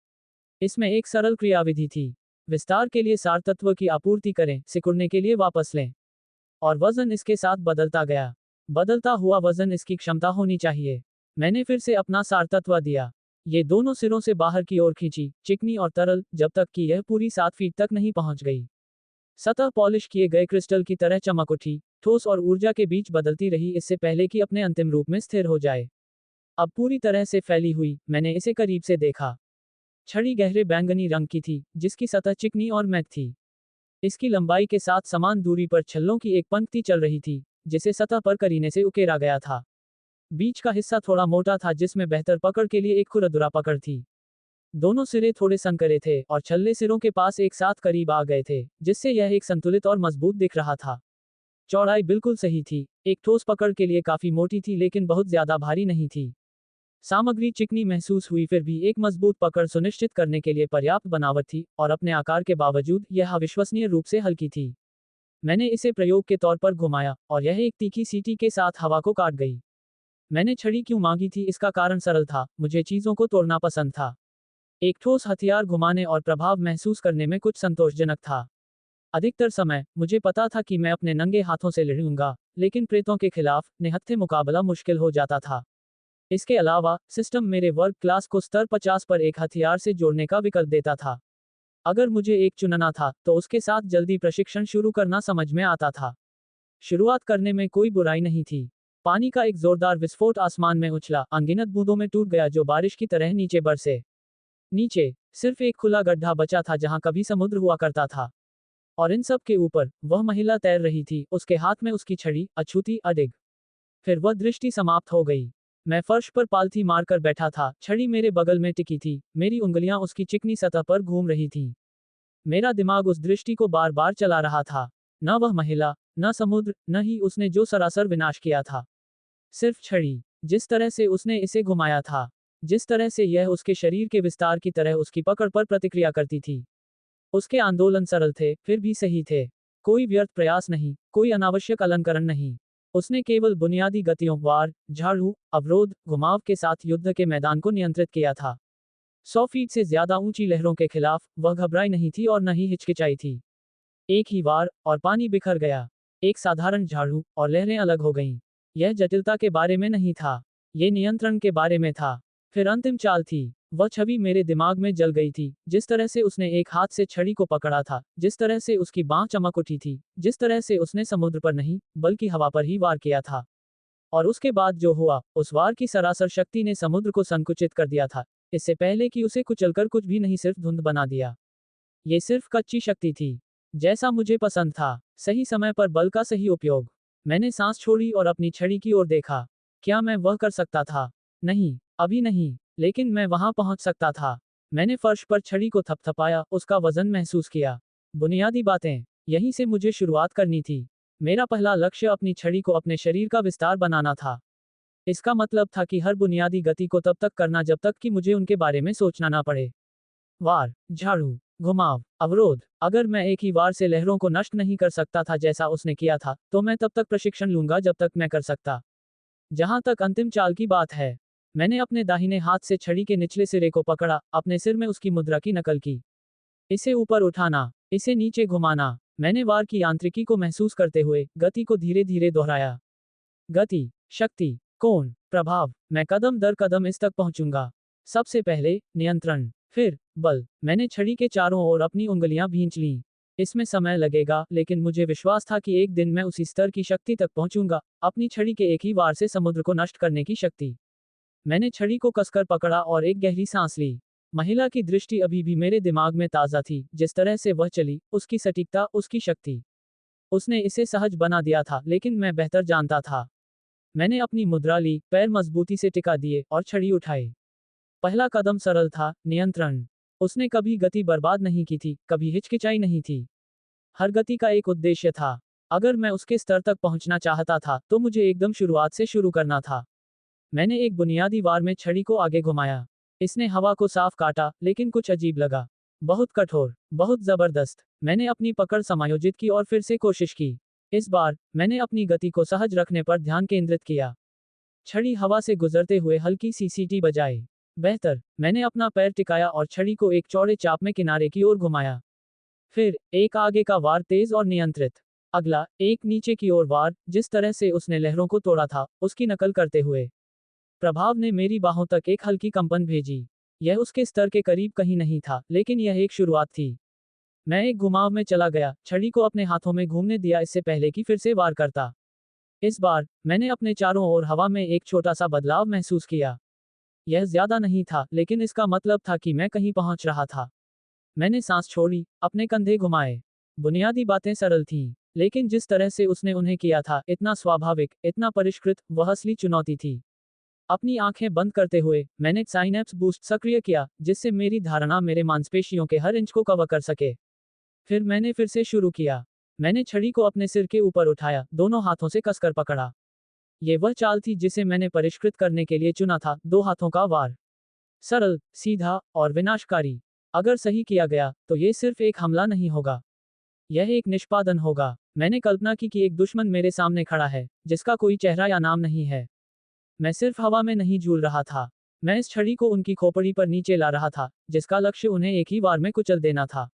इसमें एक सरल क्रियाविधि थी। विस्तार के लिए सारतत्व की आपूर्ति करें, सिकुड़ने के लिए वापस लें। और वजन इसके साथ बदलता गया। बदलता हुआ वजन इसकी क्षमता होनी चाहिए। मैंने फिर से अपना सारतत्व दिया। ये दोनों सिरों से बाहर की ओर खींची, चिकनी और तरल, जब तक कि यह पूरी 7 फीट तक नहीं पहुंच गई। सतह पॉलिश किए गए क्रिस्टल की तरह चमक उठी, ठोस और ऊर्जा के बीच बदलती रही इससे पहले कि अपने अंतिम रूप में स्थिर हो जाए। अब पूरी तरह से फैली हुई, मैंने इसे करीब से देखा। छड़ी गहरे बैंगनी रंग की थी, जिसकी सतह चिकनी और मैट थी। इसकी लंबाई के साथ समान दूरी पर छल्लों की एक पंक्ति चल रही थी, जिसे सतह पर करीने से उकेरा गया था। बीच का हिस्सा थोड़ा मोटा था, जिसमें बेहतर पकड़ के लिए एक खुरदुरा पकड़ थी। दोनों सिरे थोड़े संकरे थे और छल्ले सिरों के पास एक साथ करीब आ गए थे, जिससे यह एक संतुलित और मजबूत दिख रहा था। चौड़ाई बिल्कुल सही थी, एक ठोस पकड़ के लिए काफी मोटी थी लेकिन बहुत ज्यादा भारी नहीं थी। सामग्री चिकनी महसूस हुई, फिर भी एक मजबूत पकड़ सुनिश्चित करने के लिए पर्याप्त बनावट थी, और अपने आकार के बावजूद यह अविश्वसनीय रूप से हल्की थी। मैंने इसे प्रयोग के तौर पर घुमाया, और यह एक तीखी सीटी के साथ हवा को काट गई। मैंने छड़ी क्यों मांगी थी, इसका कारण सरल था, मुझे चीजों को तोड़ना पसंद था। एक ठोस हथियार घुमाने और प्रभाव महसूस करने में कुछ संतोषजनक था। अधिकतर समय मुझे पता था कि मैं अपने नंगे हाथों से लड़ूंगा, लेकिन प्रेतों के खिलाफ निहत्थे मुकाबला मुश्किल हो जाता था। इसके अलावा सिस्टम मेरे वर्क क्लास को स्तर 50 पर एक हथियार से जोड़ने का विकल्प देता था। अगर मुझे एक चुनना था तो उसके साथ जल्दी प्रशिक्षण शुरू करना समझ में आता था। शुरुआत करने में कोई बुराई नहीं थी। पानी का एक जोरदार विस्फोट आसमान में उछला, अनगिनत बूंदों में टूट गया जो बारिश की तरह नीचे बरसे। नीचे सिर्फ एक खुला गड्ढा बचा था जहां कभी समुद्र हुआ करता था। और इन सब के ऊपर वह महिला तैर रही थी, उसके हाथ में उसकी छड़ी, अछूती, अडिग। फिर वह दृष्टि समाप्त हो गई। मैं फर्श पर पालथी मारकर बैठा था, छड़ी मेरे बगल में टिकी थी, मेरी उंगलियां उसकी चिकनी सतह पर घूम रही थीं। मेरा दिमाग उस दृष्टि को बार बार चला रहा था। न वह महिला, न समुद्र, न ही उसने जो सरासर विनाश किया था। सिर्फ छड़ी। जिस तरह से उसने इसे घुमाया था, जिस तरह से यह उसके शरीर के विस्तार की तरह उसकी पकड़ पर प्रतिक्रिया करती थी। उसके आंदोलन सरल थे, फिर भी सही थे। कोई व्यर्थ प्रयास नहीं, कोई अनावश्यक अलंकरण नहीं। उसने केवल बुनियादी गतियों, वार, झाड़ू, अवरोध, घुमाव के साथ युद्ध के मैदान को नियंत्रित किया था। 100 फीट से ज्यादा ऊंची लहरों के खिलाफ वह घबराई नहीं थी और न ही हिचकिचाई थी। एक ही वार और पानी बिखर गया। एक साधारण झाड़ू और लहरें अलग हो गईं। यह जटिलता के बारे में नहीं था, ये नियंत्रण के बारे में था। फिर अंतिम चाल थी। वह छवि मेरे दिमाग में जल गई थी, जिस तरह से उसने एक हाथ से छड़ी को पकड़ा था, जिस तरह से उसकी बांह चमक उठी थी, जिस तरह से उसने समुद्र पर नहीं, बल्कि हवा पर ही वार किया था। और उसके बाद जो हुआ, उस वार की सरासर शक्ति ने समुद्र को संकुचित कर दिया था, इससे पहले कि उसे कुचलकर कुछ भी नहीं, सिर्फ धुंध बना दिया। ये सिर्फ कच्ची शक्ति थी, जैसा मुझे पसंद था। सही समय पर बल का सही उपयोग। मैंने सांस छोड़ी और अपनी छड़ी की ओर देखा। क्या मैं वह कर सकता था? नहीं, अभी नहीं, लेकिन मैं वहां पहुंच सकता था। मैंने फर्श पर छड़ी को थपथपाया, उसका वजन महसूस किया। बुनियादी बातें, यहीं से मुझे शुरुआत करनी थी। मेरा पहला लक्ष्य अपनी छड़ी को अपने शरीर का विस्तार बनाना था। इसका मतलब था कि हर बुनियादी गति को तब तक करना जब तक कि मुझे उनके बारे में सोचना ना पड़े। वार, झाड़ू, घुमाव, अवरोध। अगर मैं एक ही वार से लहरों को नष्ट नहीं कर सकता था जैसा उसने किया था, तो मैं तब तक प्रशिक्षण लूंगा जब तक मैं कर सकता। जहां तक अंतिम चाल की बात है, मैंने अपने दाहिने हाथ से छड़ी के निचले सिरे को पकड़ा, अपने सिर में उसकी मुद्रा की नकल की। इसे ऊपर उठाना, इसे नीचे घुमाना। मैंने वार की यांत्रिकी को महसूस करते हुए गति को धीरे धीरे दोहराया। गति शक्ति, कोण, प्रभाव। मैं कदम दर कदम इस तक पहुंचूंगा। सबसे पहले नियंत्रण, फिर बल। मैंने छड़ी के चारों ओर अपनी उंगलियां भींच लीं। इसमें समय लगेगा, लेकिन मुझे विश्वास था कि एक दिन मैं उसी स्तर की शक्ति तक पहुंचूंगा, अपनी छड़ी के एक ही वार से समुद्र को नष्ट करने की शक्ति। मैंने छड़ी को कसकर पकड़ा और एक गहरी सांस ली। महिला की दृष्टि अभी भी मेरे दिमाग में ताज़ा थी, जिस तरह से वह चली, उसकी सटीकता, उसकी शक्ति। उसने इसे सहज बना दिया था, लेकिन मैं बेहतर जानता था। मैंने अपनी मुद्रा ली, पैर मजबूती से टिका दिए और छड़ी उठाई। पहला कदम सरल था, नियंत्रण। उसने कभी गति बर्बाद नहीं की थी, कभी हिचकिचाई नहीं थी। हर गति का एक उद्देश्य था। अगर मैं उसके स्तर तक पहुंचना चाहता था, तो मुझे एकदम शुरुआत से शुरू करना था। मैंने एक बुनियादी वार में छड़ी को आगे घुमाया। इसने हवा को साफ काटा, लेकिन कुछ अजीब लगा। बहुत कठोर, बहुत जबरदस्त। मैंने अपनी पकड़ समायोजित की और फिर से कोशिश की। इस बार मैंने अपनी गति को सहज रखने पर ध्यान केंद्रित किया। छड़ी हवा से गुजरते हुए हल्की सी सीटी बजाई। बेहतर। मैंने अपना पैर टिकाया और छड़ी को एक चौड़े चाप में किनारे की ओर घुमाया। फिर एक आगे का वार तेज और नियंत्रित। अगला, एक नीचे की ओर वार, जिस तरह से उसने लहरों को तोड़ा था, उसकी नकल करते हुए। प्रभाव ने मेरी बाहों तक एक हल्की कंपन भेजी। यह उसके स्तर के करीब कहीं नहीं था, लेकिन यह एक शुरुआत थी। मैं एक घुमाव में चला गया, छड़ी को अपने हाथों में घूमने दिया इससे पहले कि फिर से वार करता। इस बार मैंने अपने चारों ओर हवा में एक छोटा सा बदलाव महसूस किया। यह ज्यादा नहीं था, लेकिन इसका मतलब था कि मैं कहीं पहुंच रहा था। मैंने सांस छोड़ी, अपने कंधे घुमाए। बुनियादी बातें सरल थीं, लेकिन जिस तरह से उसने उन्हें किया था, इतना स्वाभाविक, इतना परिष्कृत, वह असली चुनौती थी। अपनी आंखें बंद करते हुए, मैंने साइनेप्स बूस्ट सक्रिय किया, जिससे मेरी धारणा मेरे मांसपेशियों के हर इंच को कवर कर सके। फिर मैंने फिर से शुरू किया। मैंने छड़ी को अपने सिर के ऊपर उठाया, दोनों हाथों से कसकर पकड़ा। ये वह चाल थी जिसे मैंने परिष्कृत करने के लिए चुना था, दो हाथों का वार। सरल, सीधा और विनाशकारी। अगर सही किया गया, तो ये सिर्फ एक हमला नहीं होगा। यह एक निष्पादन होगा। मैंने कल्पना की कि एक दुश्मन मेरे सामने खड़ा है, जिसका कोई चेहरा या नाम नहीं है। मैं सिर्फ हवा में नहीं झूल रहा था। मैं इस छड़ी को उनकी खोपड़ी पर नीचे ला रहा था, जिसका लक्ष्य उन्हें एक ही वार में कुचल देना था।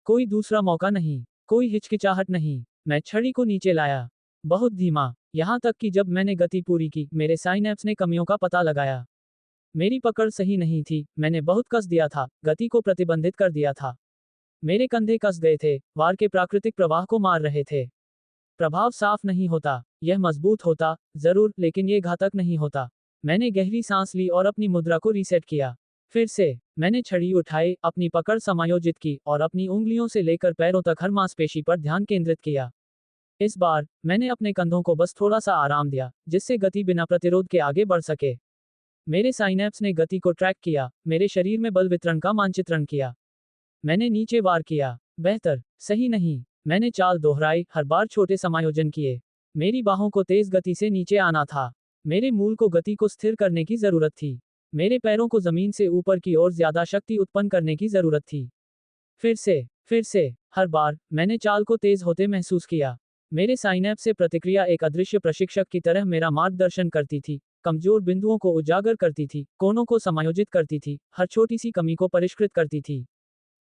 कोई दूसरा मौका नहीं, कोई हिचकिचाहट नहीं। मैं छड़ी को नीचे लाया। बहुत धीमा, यहां तक कि जब मैंने गति पूरी की, मेरे साइनेप्स ने कमियों का पता लगाया। मेरी पकड़ सही नहीं थी, मैंने बहुत कस दिया था, गति को प्रतिबंधित कर दिया था। मेरे कंधे कस गए थे, वार के प्राकृतिक प्रवाह को मार रहे थे। प्रभाव साफ नहीं होता, यह मजबूत होता, जरूर, लेकिन ये घातक नहीं होता। मैंने गहरी सांस ली और अपनी मुद्रा को रीसेट किया। फिर से, मैंने छड़ी उठाई, अपनी पकड़ समायोजित की और अपनी उंगलियों से लेकर पैरों तक हर मांसपेशी पर ध्यान केंद्रित किया। इस बार, मैंने अपने कंधों को बस थोड़ा सा आराम दिया, जिससे गति बिना प्रतिरोध के आगे बढ़ सके। मेरे साइनेप्स ने गति को ट्रैक किया, मेरे शरीर में बल वितरण का मानचित्रण किया। मैंने नीचे वार किया। बेहतर, सही नहीं। मैंने चाल दोहराई, हर बार छोटे समायोजन किए। मेरी बाहों को तेज गति से नीचे आना था। मेरे मूल को गति को स्थिर करने की जरूरत थी। मेरे पैरों को जमीन से ऊपर की ओर ज्यादा शक्ति उत्पन्न करने की जरूरत थी। फिर से, हर बार, मैंने चाल को तेज होते महसूस किया। मेरे साइनेप्स से प्रतिक्रिया एक अदृश्य प्रशिक्षक की तरह मेरा मार्गदर्शन करती थी, कमजोर बिंदुओं को उजागर करती थी, कोनों को समायोजित करती थी, हर छोटी सी कमी को परिष्कृत करती थी।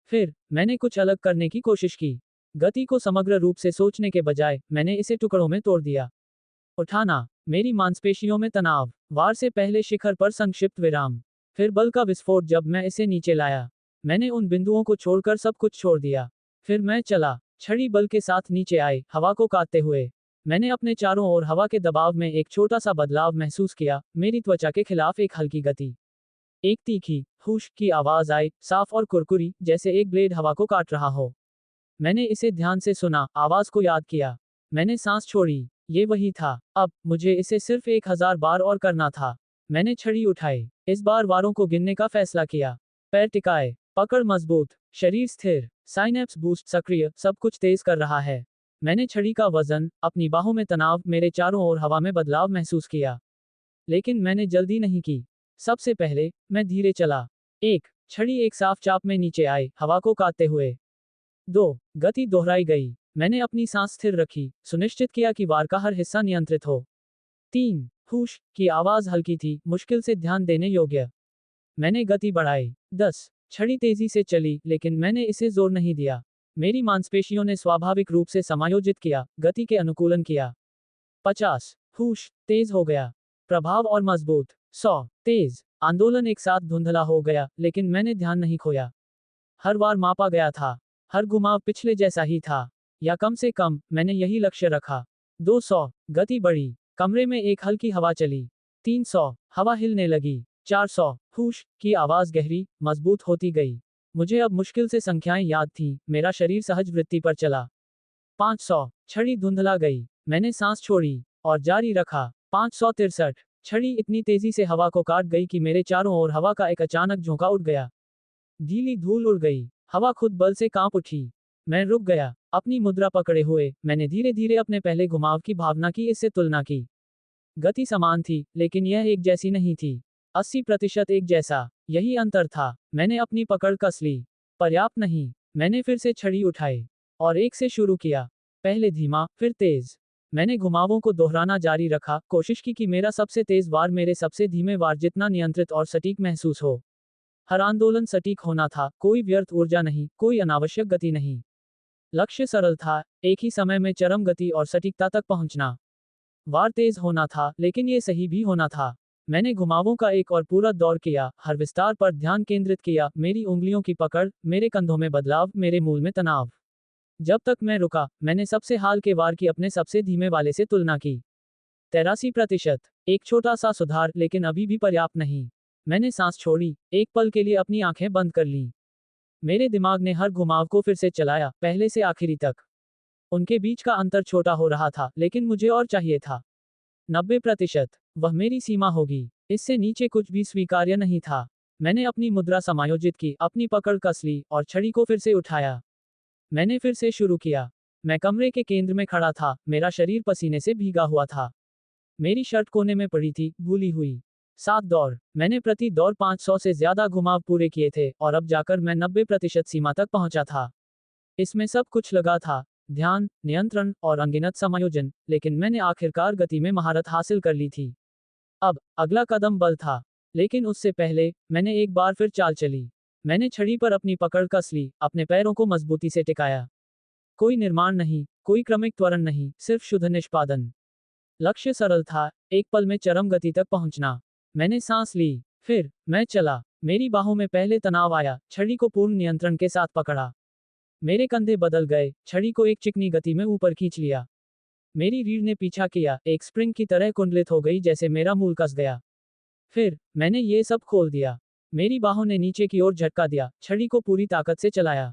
फिर, मैंने कुछ अलग करने की कोशिश की। गति को समग्र रूप से सोचने के बजाय, मैंने इसे टुकड़ों में तोड़ दिया। उठाना, मेरी मांसपेशियों में तनाव, वार से पहले शिखर पर संक्षिप्त विराम, फिर बल का विस्फोट जब मैं इसे नीचे लाया। मैंने उन बिंदुओं को छोड़कर सब कुछ छोड़ दिया। फिर मैं चला, छड़ी बल के साथ नीचे आई, हवा को काटते हुए। मैंने अपने चारों ओर हवा के दबाव में एक छोटा सा बदलाव महसूस किया, मेरी त्वचा के खिलाफ एक हल्की गति। एक तीखी, हुश की आवाज आई, साफ और कुरकुरी, जैसे एक ब्लेड हवा को काट रहा हो। मैंने इसे ध्यान से सुना, आवाज को याद किया। मैंने सांस छोड़ी। ये वही था। अब, मुझे इसे सिर्फ 1000 बार और करना था। मैंने छड़ी उठाई। इस बार वारों को गिनने का फैसला किया। पैर टिकाए, पकड़ मजबूत, शरीर स्थिर, साइनेप्स बूस्ट सक्रिय, सब कुछ तेज कर रहा है। मैंने छड़ी का वजन, अपनी बाहों में तनाव, मेरे चारों ओर हवा में बदलाव महसूस किया। लेकिन मैंने जल्दी नहीं की। सबसे पहले, मैं धीरे चला। 1, छड़ी एक साफ चाप में नीचे आई, हवा को काटते हुए। 2, गति दोहराई गई। मैंने अपनी सांस स्थिर रखी, सुनिश्चित किया कि वार का हर हिस्सा नियंत्रित हो। 3, हुश की आवाज हल्की थी, मुश्किल से ध्यान देने योग्य। मैंने गति बढ़ाई। 10, छड़ी तेजी से चली, लेकिन मैंने इसे जोर नहीं दिया। मेरी मांसपेशियों ने स्वाभाविक रूप से समायोजित किया, गति के अनुकूलन किया। 50, होश तेज हो गया। प्रभाव और मजबूत। 100 तेज। आंदोलन एक साथ धुंधला हो गया, लेकिन मैंने ध्यान नहीं खोया। हर बार मापा गया था। हर घुमाव पिछले जैसा ही था, या कम से कम मैंने यही लक्ष्य रखा। 200 गति बढ़ी। कमरे में एक हल्की हवा चली। 300 हवा हिलने लगी। 400 हुश की आवाज गहरी, मजबूत होती गई। मुझे अब मुश्किल से संख्याएं याद थीं, मेरा शरीर सहज वृत्ति पर चला। 500 छड़ी धुंधला गई। मैंने सांस छोड़ी और जारी रखा। 563 छड़ी इतनी तेजी से हवा को काट गई कि मेरे चारों ओर हवा का एक अचानक झोंका उठ गया। गीली धूल उड़ गई। हवा खुद बल से कांप उठी। मैं रुक गया, अपनी मुद्रा पकड़े हुए। मैंने धीरे धीरे अपने पहले घुमाव की भावना की इससे तुलना की। गति समान थी, लेकिन यह एक जैसी नहीं थी। 80% एक जैसा। यही अंतर था। मैंने अपनी पकड़ कस ली। पर्याप्त नहीं। मैंने फिर से छड़ी उठाई और एक से शुरू किया। पहले धीमा, फिर तेज। मैंने घुमावों को दोहराना जारी रखा, कोशिश की कि मेरा सबसे तेज वार मेरे सबसे धीमे वार जितना नियंत्रित और सटीक महसूस हो। हर आंदोलन सटीक होना था, कोई व्यर्थ ऊर्जा नहीं, कोई अनावश्यक गति नहीं। लक्ष्य सरल था, एक ही समय में चरम गति और सटीकता तक पहुंचना। वार तेज होना था, लेकिन ये सही भी होना था। मैंने घुमावों का एक और पूरा दौर किया, हर विस्तार पर ध्यान केंद्रित किया, मेरी उंगलियों की पकड़, मेरे कंधों में बदलाव, मेरे मूल में तनाव। जब तक मैं रुका, मैंने सबसे हाल के वार की अपने सबसे धीमे वाले से तुलना की। 83%। एक छोटा सा सुधार, लेकिन अभी भी पर्याप्त नहीं। मैंने सांस छोड़ी, एक पल के लिए अपनी आंखें बंद कर लीं। मेरे दिमाग ने हर घुमाव को फिर से चलाया, पहले से आखिरी तक। उनके बीच का अंतर छोटा हो रहा था, लेकिन मुझे और चाहिए था। 90%। वह मेरी सीमा होगी। इससे नीचे कुछ भी स्वीकार्य नहीं था। मैंने अपनी मुद्रा समायोजित की, अपनी पकड़ कस ली और छड़ी को फिर से उठाया। मैंने फिर से शुरू किया। मैं कमरे के केंद्र में खड़ा था, मेरा शरीर पसीने से भीगा हुआ था। मेरी शर्ट कोने में पड़ी थी, भूली हुई। 7 दौर। मैंने प्रति दौर 500 से ज्यादा घुमाव पूरे किए थे, और अब जाकर मैं 90% सीमा तक पहुंचा था। इसमें सब कुछ लगा था, ध्यान, नियंत्रण और अनगिनत समायोजन, लेकिन मैंने आखिरकार गति में महारत हासिल कर ली थी। अब अगला कदम बल था। लेकिन उससे पहले, मैंने एक बार फिर चाल चली। मैंने छड़ी पर अपनी पकड़ कस ली, अपने पैरों को मजबूती से टिकाया। कोई निर्माण नहीं, कोई क्रमिक त्वरण नहीं, सिर्फ शुद्ध निष्पादन। लक्ष्य सरल था, एक पल में चरम गति तक पहुंचना। मैंने सांस ली। फिर मैं चला। मेरी बाहों में पहले तनाव आया, छड़ी को पूर्ण नियंत्रण के साथ पकड़ा। मेरे कंधे बदल गए, छड़ी को एक चिकनी गति में ऊपर खींच लिया। मेरी रीढ़ ने पीछा किया, एक स्प्रिंग की तरह कुंडलित हो गई, जैसे मेरा मूल कस गया। फिर मैंने ये सब खोल दिया। मेरी बाहों ने नीचे की ओर झटका दिया, छड़ी को पूरी ताकत से चलाया।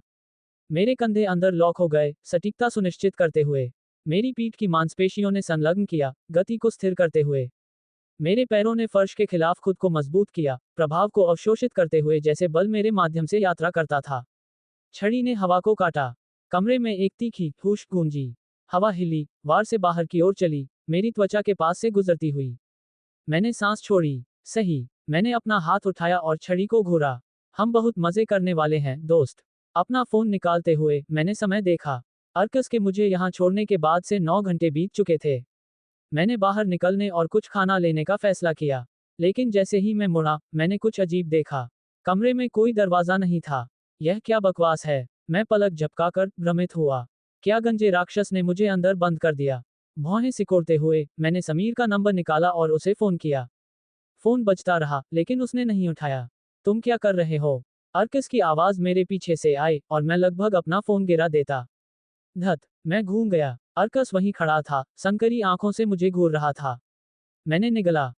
मेरे कंधे अंदर लॉक हो गए, सटीकता सुनिश्चित करते हुए। मेरी पीठ की मांसपेशियों ने संलग्न किया, गति को स्थिर करते हुए। मेरे पैरों ने फर्श के खिलाफ खुद को मजबूत किया, प्रभाव को अवशोषित करते हुए, जैसे बल मेरे माध्यम से यात्रा करता था। छड़ी ने हवा को काटा। कमरे में एक तीखी हुश गूंजी। हवा हिली, वार से बाहर की ओर चली, मेरी त्वचा के पास से गुजरती हुई। मैंने सांस छोड़ी। सही। मैंने अपना हाथ उठाया और छड़ी को घूरा। हम बहुत मजे करने वाले हैं, दोस्त। अपना फोन निकालते हुए, मैंने समय देखा। अर्कस के मुझे यहाँ छोड़ने के बाद से 9 घंटे बीत चुके थे। मैंने बाहर निकलने और कुछ खाना लेने का फैसला किया। लेकिन जैसे ही मैं मुड़ा, मैंने कुछ अजीब देखा। कमरे में कोई दरवाजा नहीं था। यह क्या बकवास है? मैं पलक झपकाकर भ्रमित हुआ। क्या गंजे राक्षस ने मुझे अंदर बंद कर दिया? भौहें सिकोड़ते हुए, मैंने समीर का नंबर निकाला और उसे फोन किया। फोन बजता रहा, लेकिन उसने नहीं उठाया। तुम क्या कर रहे हो? अर्कस की आवाज मेरे पीछे से आई, और मैं लगभग अपना फोन गिरा देता। धत! मैं घूम गया। अर्कस वहीं खड़ा था, संकरी आंखों से मुझे घूर रहा था। मैंने निगला।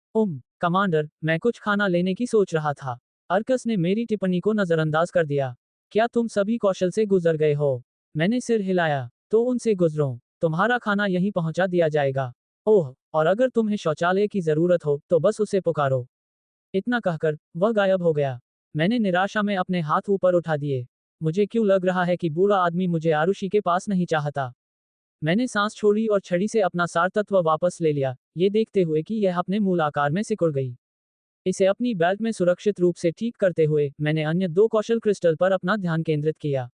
कमांडर, मैं कुछ खाना लेने की सोच रहा था। अर्कस ने मेरी टिप्पणी को नजरअंदाज कर दिया। क्या तुम सभी कौशल से गुजर गए हो? मैंने सिर हिलाया। तो उनसे गुजरो। तुम्हारा खाना यहीं पहुंचा दिया जाएगा। ओह, और अगर तुम्हें शौचालय की जरूरत हो, तो बस उसे पुकारो। इतना कहकर, वह गायब हो गया। मैंने निराशा में अपने हाथ ऊपर उठा दिए। मुझे क्यों लग रहा है कि बूढ़ा आदमी मुझे आरुषि के पास नहीं चाहता। मैंने सांस छोड़ी और छड़ी से अपना सार तत्व वापस ले लिया, ये देखते हुए कि यह अपने मूल आकार में सिकुड़ गई। इसे अपनी बेल्ट में सुरक्षित रूप से ठीक करते हुए, मैंने अन्य 2 कौशल क्रिस्टल पर अपना ध्यान केंद्रित किया।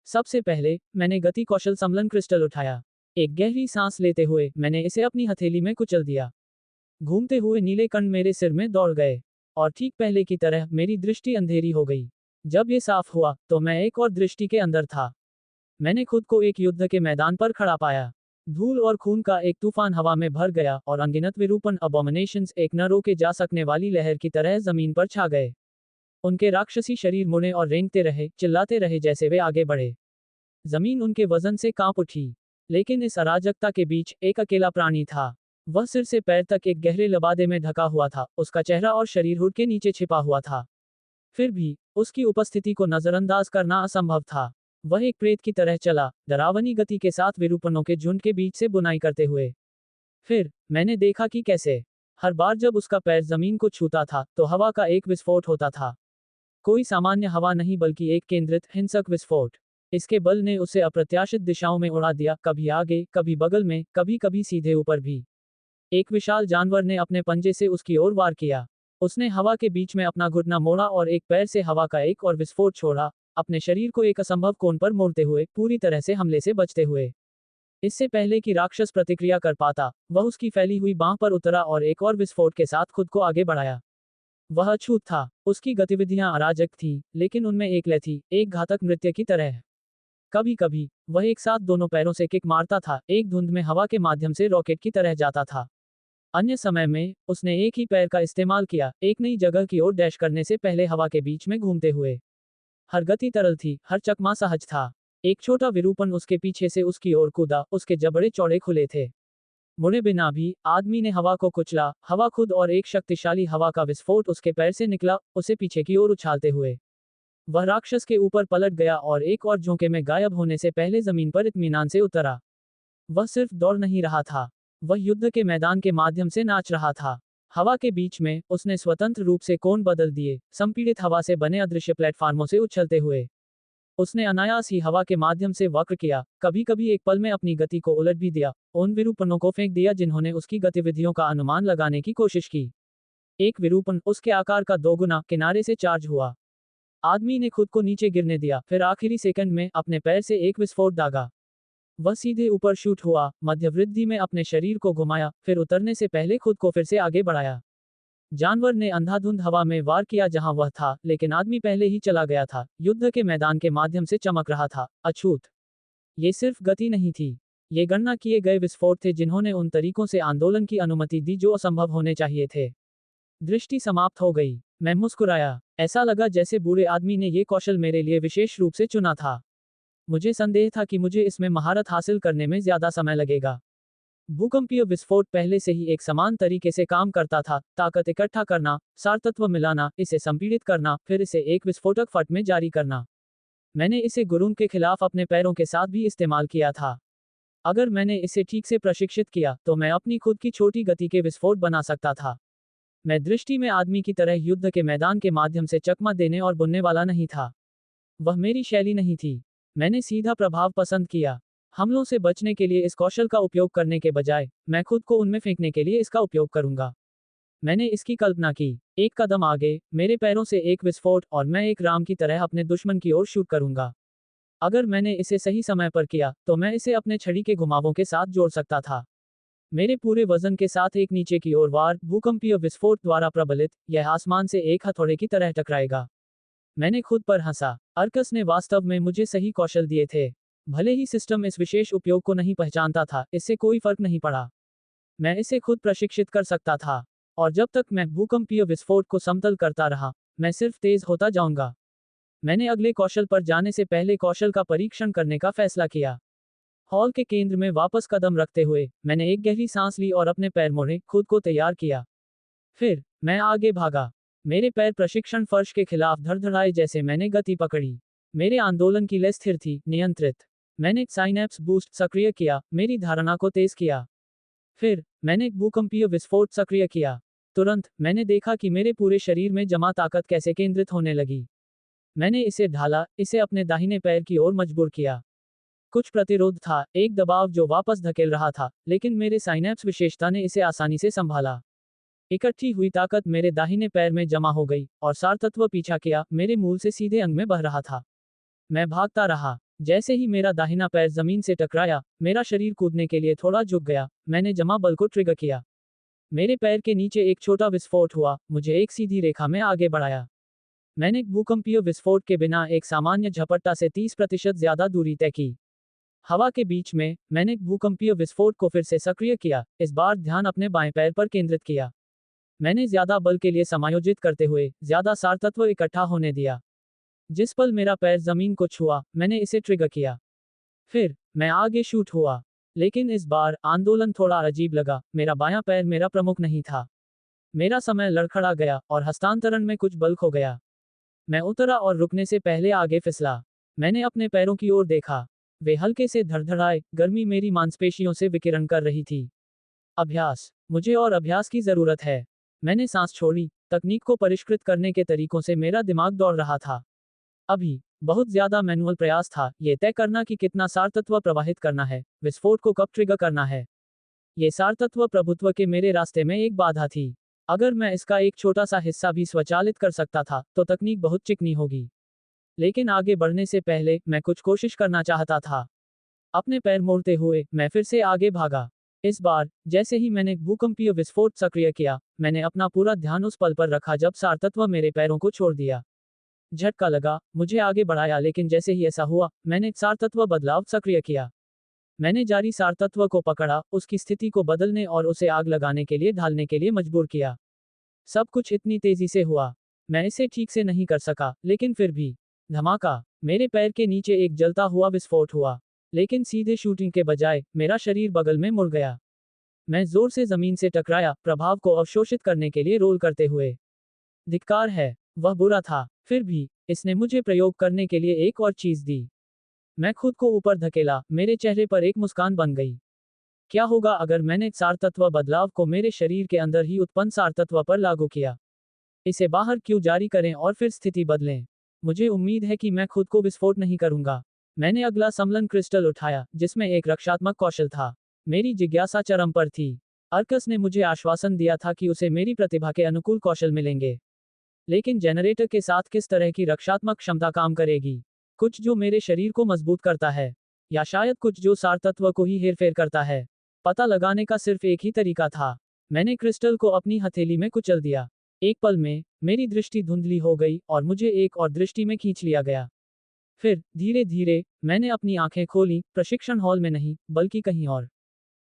सबसे पहले, मैंने गति कौशल सम्लन क्रिस्टल उठाया। एक गहरी सांस लेते हुए, मैंने इसे अपनी हथेली में कुचल दिया। घूमते हुए नीले कण मेरे सिर में दौड़ गए। और ठीक पहले की तरह, मेरी दृष्टि अंधेरी हो गई। जब ये साफ हुआ, तो मैं एक और दृष्टि के अंदर था। मैंने खुद को एक युद्ध के मैदान पर खड़ा पाया। धूल और खून का एक तूफान हवा में भर गया और अनगिनत विरूपण अबॉमिनेशंस एक न रोके जा सकने वाली लहर की तरह जमीन पर छा गए। उनके राक्षसी शरीर मुड़े और रेंगते रहे, चिल्लाते रहे जैसे वे आगे बढ़े। जमीन उनके वजन से कांप उठी। लेकिन इस अराजकता के बीच एक अकेला प्राणी था। वह सिर से पैर तक एक गहरे लबादे में ढका हुआ था, उसका चेहरा और शरीर हुड के नीचे छिपा हुआ था। फिर भी उसकी उपस्थिति को नजरअंदाज करना असंभव था। वह एक प्रेत की तरह चला, डरावनी गति के साथ विरूपणों के झुंड के बीच से बुनाई करते हुए। फिर मैंने देखा कि कैसे हर बार जब उसका पैर जमीन को छूता था तो हवा का एक विस्फोट होता था। कोई सामान्य हवा नहीं बल्कि एक केंद्रित हिंसक विस्फोट। इसके बल ने उसे अप्रत्याशित दिशाओं में उड़ा दिया, कभी आगे, कभी बगल में, कभी कभी सीधे ऊपर भी। एक विशाल जानवर ने अपने पंजे से उसकी ओर वार किया। उसने हवा के बीच में अपना घुटना मोड़ा और एक पैर से हवा का एक और विस्फोट छोड़ा, अपने शरीर को एक असंभव कोण पर मोड़ते हुए, पूरी तरह से हमले से बचते हुए। इससे पहले कि राक्षस प्रतिक्रिया कर पाता, वह उसकी फैली हुई बांह पर उतरा और एक और विस्फोट के साथ खुद को आगे बढ़ाया। वह अछूत था, उसकी गतिविधियां अराजक थीं, लेकिन उनमें एक लय थी, एक घातक नृत्य की तरह। कभी कभी वह एक साथ दोनों पैरों से किक मारता था, एक धुंध में हवा के माध्यम से रॉकेट की तरह जाता था। अन्य समय में उसने एक ही पैर का इस्तेमाल किया, एक नई जगह की ओर डैश करने से पहले हवा के बीच में घूमते हुए। हर गति तरल थी, हर चकमा सहज था। एक छोटा विरूपण उसके पीछे से उसकी ओर कूदा, उसके जबड़े चौड़े खुले थे। मुड़े बिना भी आदमी ने हवा को कुचला, हवा खुद और एक शक्तिशाली हवा का विस्फोट उसके पैर से निकला, उसे पीछे की ओर उछालते हुए। वह राक्षस के ऊपर पलट गया और एक और झोंके में गायब होने से पहले जमीन पर इत्मीनान से उतरा। वह सिर्फ दौड़ नहीं रहा था, वह युद्ध के मैदान के माध्यम से नाच रहा था। हवा के बीच में उसने स्वतंत्र रूप से कोण बदल दिए, संपीड़ित हवा से बने अदृश्य प्लेटफार्मों से उछलते हुए। उसने अनायास ही हवा के माध्यम से वक्र किया, कभी कभी एक पल में अपनी गति को उलट भी दिया, उन विरूपणों को फेंक दिया जिन्होंने उसकी गतिविधियों का अनुमान लगाने की कोशिश की। एक विरूपण उसके आकार का दोगुना किनारे से चार्ज हुआ। आदमी ने खुद को नीचे गिरने दिया, फिर आखिरी सेकंड में अपने पैर से एक विस्फोट दागा। वह सीधे ऊपर शूट हुआ, मध्य वृद्धि में अपने शरीर को घुमाया, फिर उतरने से पहले खुद को फिर से आगे बढ़ाया। जानवर ने अंधाधुंध हवा में वार किया जहां वह था, लेकिन आदमी पहले ही चला गया था, युद्ध के मैदान के माध्यम से चमक रहा था, अछूत। ये सिर्फ गति नहीं थी, ये गणना किए गए विस्फोट थे जिन्होंने उन तरीकों से आंदोलन की अनुमति दी जो असंभव होने चाहिए थे। दृष्टि समाप्त हो गई। मैं मुस्कुराया। ऐसा लगा जैसे बूढ़े आदमी ने ये कौशल मेरे लिए विशेष रूप से चुना था। मुझे संदेह था कि मुझे इसमें महारत हासिल करने में ज्यादा समय लगेगा। भूकंपीय विस्फोट पहले से ही एक समान तरीके से काम करता था, ताकत इकट्ठा करना, सारतत्व मिलाना, इसे संपीड़ित करना, फिर इसे एक विस्फोटक फट में जारी करना। मैंने इसे गुरूंग के खिलाफ अपने पैरों के साथ भी इस्तेमाल किया था। अगर मैंने इसे ठीक से प्रशिक्षित किया तो मैं अपनी खुद की छोटी गति के विस्फोट बना सकता था। मैं दृष्टि में आदमी की तरह युद्ध के मैदान के माध्यम से चकमा देने और बुनने वाला नहीं था। वह मेरी शैली नहीं थी। मैंने सीधा प्रभाव पसंद किया। हमलों से बचने के लिए इस कौशल का उपयोग करने के बजाय मैं खुद को उनमें फेंकने के लिए इसका उपयोग करूंगा। मैंने इसकी कल्पना की, एक कदम आगे, मेरे पैरों से एक विस्फोट और मैं एक राम की तरह अपने दुश्मन की ओर शूट करूंगा। अगर मैंने इसे सही समय पर किया तो मैं इसे अपने छड़ी के घुमावों के साथ जोड़ सकता था। मेरे पूरे वजन के साथ एक नीचे की ओर वार भूकंपीय विस्फोट द्वारा प्रबलित, यह आसमान से एक हथौड़े की तरह टकराएगा। मैंने खुद पर हंसा। अर्कस ने वास्तव में मुझे सही कौशल दिए थे। भले ही सिस्टम इस विशेष उपयोग को नहीं पहचानता था, इससे कोई फर्क नहीं पड़ा। मैं इसे खुद प्रशिक्षित कर सकता था। और जब तक मैं भूकंपीय विस्फोट को समतल करता रहा, मैं सिर्फ तेज होता जाऊंगा। मैंने अगले कौशल पर जाने से पहले कौशल का परीक्षण करने का फैसला किया। हॉल के केंद्र में वापस कदम रखते हुए मैंने एक गहरी सांस ली और अपने पैर मोड़े, खुद को तैयार किया। फिर मैं आगे भागा। मेरे पैर प्रशिक्षण फर्श के खिलाफ धड़धड़ाए जैसे मैंने गति पकड़ी। मेरे आंदोलन की लय स्थिर थी, नियंत्रित। मैंने साइनैप्स बूस्ट सक्रिय किया, मेरी धारणा को तेज किया। फिर मैंने भूकंपीय विस्फोट सक्रिय किया। तुरंत मैंने देखा कि मेरे पूरे शरीर में जमा ताकत कैसे केंद्रित होने लगी। मैंने इसे ढाला, इसे अपने दाहिने पैर की ओर मजबूर किया। कुछ प्रतिरोध था, एक दबाव जो वापस धकेल रहा था, लेकिन मेरे साइनैप्स विशेषता ने इसे आसानी से संभाला। इकट्ठी हुई ताकत मेरे दाहिने पैर में जमा हो गई और सारतत्व पीछा किया, मेरे मूल से सीधे अंग में बह रहा था। मैं भागता रहा। जैसे ही मेरा दाहिना पैर जमीन से टकराया, मेरा शरीर कूदने के लिए थोड़ा झुक गया। मैंने जमा बल को ट्रिगर किया। मेरे पैर के नीचे एक छोटा विस्फोट हुआ, मुझे एक सीधी रेखा में आगे बढ़ाया। मैंने भूकंपीय विस्फोट के बिना एक सामान्य झपट्टा से 30% ज्यादा दूरी तय की। हवा के बीच में, मैंने भूकंपीय विस्फोट को फिर से सक्रिय किया, इस बार ध्यान अपने बाएं पैर पर केंद्रित किया। मैंने ज्यादा बल के लिए समायोजित करते हुए ज्यादा सार तत्व इकट्ठा होने दिया। जिस पल मेरा पैर जमीन को छुआ, मैंने इसे ट्रिगर किया। फिर मैं आगे शूट हुआ। लेकिन इस बार आंदोलन थोड़ा अजीब लगा, मेरा बायां पैर मेरा प्रमुख नहीं था। मेरा समय लड़खड़ा गया और हस्तांतरण में कुछ बल खो गया। मैं उतरा और रुकने से पहले आगे फिसला। मैंने अपने पैरों की ओर देखा। वे हल्के से धड़धड़ाए, गर्मी मेरी मांसपेशियों से विकिरण कर रही थी। अभ्यास, मुझे और अभ्यास की जरूरत है। मैंने सांस छोड़ी। तकनीक को परिष्कृत करने के तरीकों से मेरा दिमाग दौड़ रहा था। अभी बहुत ज्यादा मैनुअल प्रयास था, ये तय करना कि कितना सार तत्व प्रवाहित करना है, विस्फोट को कब ट्रिगर करना है। ये सार तत्व प्रभुत्व के मेरे रास्ते में एक बाधा थी। अगर मैं इसका एक छोटा सा हिस्सा भी स्वचालित कर सकता था, तो तकनीक बहुत चिकनी होगी। लेकिन आगे बढ़ने से पहले, मैं कुछ कोशिश करना चाहता था। अपने पैर मोड़ते हुए, मैं फिर से आगे भागा। इस बार, जैसे ही मैंने भूकंपीय विस्फोट सक्रिय किया, मैंने अपना पूरा ध्यान उस पल पर रखा जब सार तत्व मेरे पैरों को छोड़ दिया। झटका लगा, मुझे आगे बढ़ाया, लेकिन जैसे ही ऐसा हुआ, मैंने सार तत्व बदलाव सक्रिय किया। मैंने जारी सार तत्व को पकड़ा, उसकी स्थिति को बदलने और उसे आग लगाने के लिए ढालने के लिए मजबूर किया। सब कुछ इतनी तेजी से हुआ, मैं इसे ठीक से नहीं कर सका, लेकिन फिर भी। धमाका, मेरे पैर के नीचे एक जलता हुआ विस्फोट हुआ। लेकिन सीधे शूटिंग के बजाय, मेरा शरीर बगल में मुड़ गया। मैं जोर से जमीन से टकराया, प्रभाव को अवशोषित करने के लिए रोल करते हुए। धिक्कार है, वह बुरा था, फिर भी, इसने मुझे प्रयोग करने के लिए एक और चीज दी। मैं खुद को ऊपर धकेला, मेरे चेहरे पर एक मुस्कान बन गई। क्या होगा अगर मैंने सार तत्व बदलाव को मेरे शरीर के अंदर ही उत्पन्न सार तत्व पर लागू किया? इसे बाहर क्यों जारी करें और फिर स्थिति बदलें? मुझे उम्मीद है कि मैं खुद को विस्फोट नहीं करूंगा। मैंने अगला सम्लन क्रिस्टल उठाया, जिसमें एक रक्षात्मक कौशल था। मेरी जिज्ञासा चरम पर थी। अर्कस ने मुझे आश्वासन दिया था कि उसे मेरी प्रतिभा के अनुकूल कौशल मिलेंगे। लेकिन जनरेटर के साथ किस तरह की रक्षात्मक क्षमता काम करेगी? कुछ जो मेरे शरीर को मजबूत करता है, या शायद कुछ जो सार तत्व को ही हेरफेर करता है? पता लगाने का सिर्फ एक ही तरीका था। मैंने क्रिस्टल को अपनी हथेली में कुचल दिया। एक पल में, मेरी दृष्टि धुंधली हो गई और मुझे एक और दृष्टि में खींच लिया गया। फिर, धीरे धीरे, मैंने अपनी आंखें खोली, प्रशिक्षण हॉल में नहीं, बल्कि कहीं और।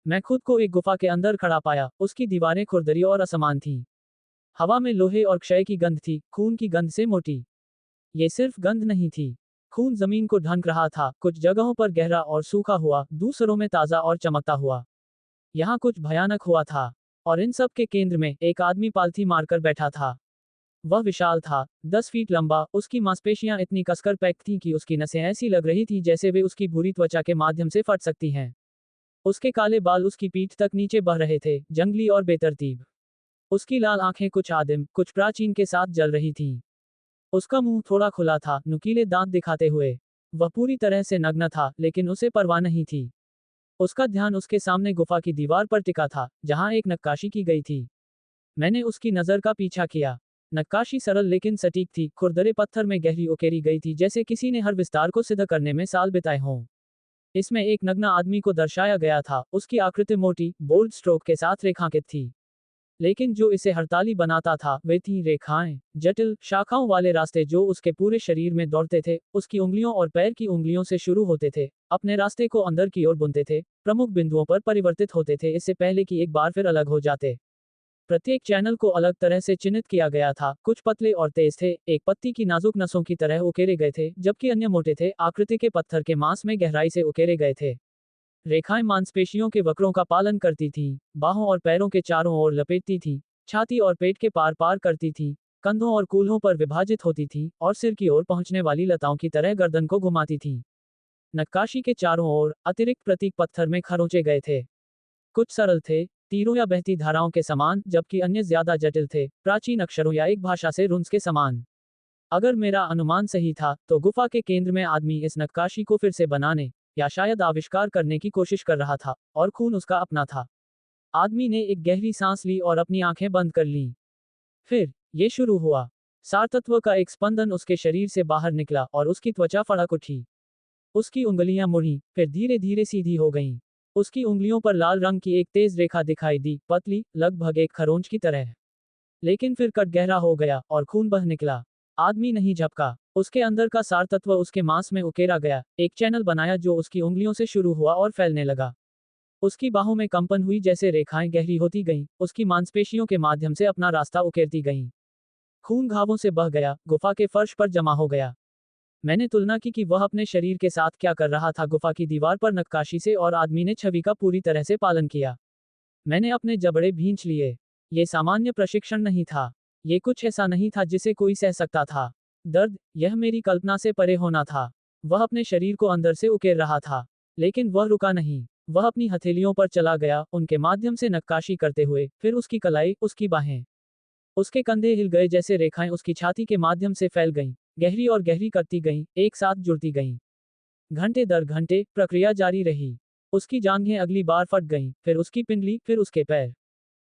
मैं खुद को एक गुफा के अंदर खड़ा पाया, उसकी दीवारें खुरदरी और असमान थीं। हवा में लोहे और क्षय की गंध थी, खून की गंध से मोटी। ये सिर्फ गंध नहीं थी। खून जमीन को ढंक रहा था, कुछ जगहों पर गहरा और सूखा हुआ, दूसरों में ताजा और चमकता हुआ। यहाँ कुछ भयानक हुआ था। और इन सब के केंद्र में, एक आदमी पालथी मारकर बैठा था। वह विशाल था, 10 फीट लंबा, उसकी मांसपेशियां इतनी कसकर पैक थीं कि उसकी नसें ऐसी लग रही थी जैसे वे उसकी भूरी त्वचा के माध्यम से फट सकती हैं। उसके काले बाल उसकी पीठ तक नीचे बह रहे थे, जंगली और बेतरतीब। उसकी लाल आंखें कुछ आदिम, कुछ प्राचीन के साथ जल रही थीं। उसका मुंह थोड़ा खुला था, नुकीले दांत दिखाते हुए। वह पूरी तरह से नग्न था, लेकिन उसे परवाह नहीं थी। उसका ध्यान उसके सामने गुफा की दीवार पर टिका था, जहां एक नक्काशी की गई थी। मैंने उसकी नजर का पीछा किया। नक्काशी सरल लेकिन सटीक थी, खुरदरे पत्थर में गहरी उकेरी गई थी जैसे किसी ने हर विस्तार को सिद्ध करने में साल बिताए हों। इसमें एक नग्न आदमी को दर्शाया गया था, उसकी आकृति मोटी, बोल्ड स्ट्रोक के साथ रेखांकित थी। लेकिन जो इसे हड़ताली बनाता था, वे थीं रेखाएं, जटिल, शाखाओं वाले रास्ते जो उसके पूरे शरीर में दौड़ते थे, उसकी उंगलियों और पैर की उंगलियों से शुरू होते थे, अपने रास्ते को अंदर की ओर बुनते थे, प्रमुख बिंदुओं पर परिवर्तित होते थे इससे पहले कि एक बार फिर अलग हो जाते। प्रत्येक चैनल को अलग तरह से चिन्हित किया गया था, कुछ पतले और तेज थे, एक पत्ती की नाजुक नसों की तरह उकेरे गए थे, जबकि अन्य मोटे थे, आकृति के पत्थर के मांस में गहराई से उकेरे गए थे। रेखाएं मांसपेशियों के वक्रों का पालन करती थीं, बाहों और पैरों के चारों ओर लपेटती थीं, छाती और पेट के पार पार करती थीं, कंधों और कूल्हों पर विभाजित होती थीं, और सिर की ओर पहुंचने वाली लताओं की तरह गर्दन को घुमाती थीं। नक्काशी के चारों ओर अतिरिक्त प्रतीक पत्थर में खरोंचे गए थे। कुछ सरल थे, तीरों या बहती धाराओं के समान, जबकि अन्य ज्यादा जटिल थे, प्राचीन अक्षरों या एक भाषा से रुन्स के समान। अगर मेरा अनुमान सही था, तो गुफा के केंद्र में आदमी इस नक्काशी को फिर से बनाने, या शायद आविष्कार करने की कोशिश कर रहा था, और खून उसका अपना था। आदमी ने एक गहरी सांस ली और अपनी आंखें बंद कर लीं। फिर, ये शुरू हुआ। सार तत्व का एक स्पंदन उसके शरीर से बाहर निकला और उसकी त्वचा फड़क उठी। उसकी उंगलियां मुड़ी, फिर धीरे धीरे सीधी हो गईं। उसकी उंगलियों पर लाल रंग की एक तेज रेखा दिखाई दी, पतली, लगभग एक खरोंच की तरह। लेकिन फिर कट गहरा हो गया, और खून बह निकला। आदमी नहीं झपका। उसके अंदर का सार तत्व उसके मांस में उकेरा गया, एक चैनल बनाया जो उसकी उंगलियों से शुरू हुआ और फैलने लगा। उसकी बाहों में कंपन हुई, जैसे रेखाएं गहरी होती गईं, उसकी मांसपेशियों के माध्यम से अपना रास्ता उकेरती गईं। खून घावों से बह गया, गुफा के फर्श पर जमा हो गया। मैंने तुलना की कि वह अपने शरीर के साथ क्या कर रहा था। गुफा की दीवार पर नक्काशी से और आदमी ने छवि का पूरी तरह से पालन किया। मैंने अपने जबड़े भींच लिए। ये सामान्य प्रशिक्षण नहीं था। ये कुछ ऐसा नहीं था जिसे कोई सह सकता था। दर्द, यह मेरी कल्पना से परे होना था। वह अपने शरीर को अंदर से उकेर रहा था। लेकिन वह रुका नहीं। वह अपनी हथेलियों पर चला गया, उनके माध्यम से नक्काशी करते हुए, फिर उसकी कलाई, उसकी बाहें। उसके कंधे हिल गए, जैसे रेखाएं उसकी छाती के माध्यम से फैल गईं, गहरी और गहरी करती गईं, एक साथ जुड़ती गईं। घंटे दर घंटे प्रक्रिया जारी रही। उसकी जांघें अगली बार फट गईं, फिर उसकी पिंडली, फिर उसके पैर।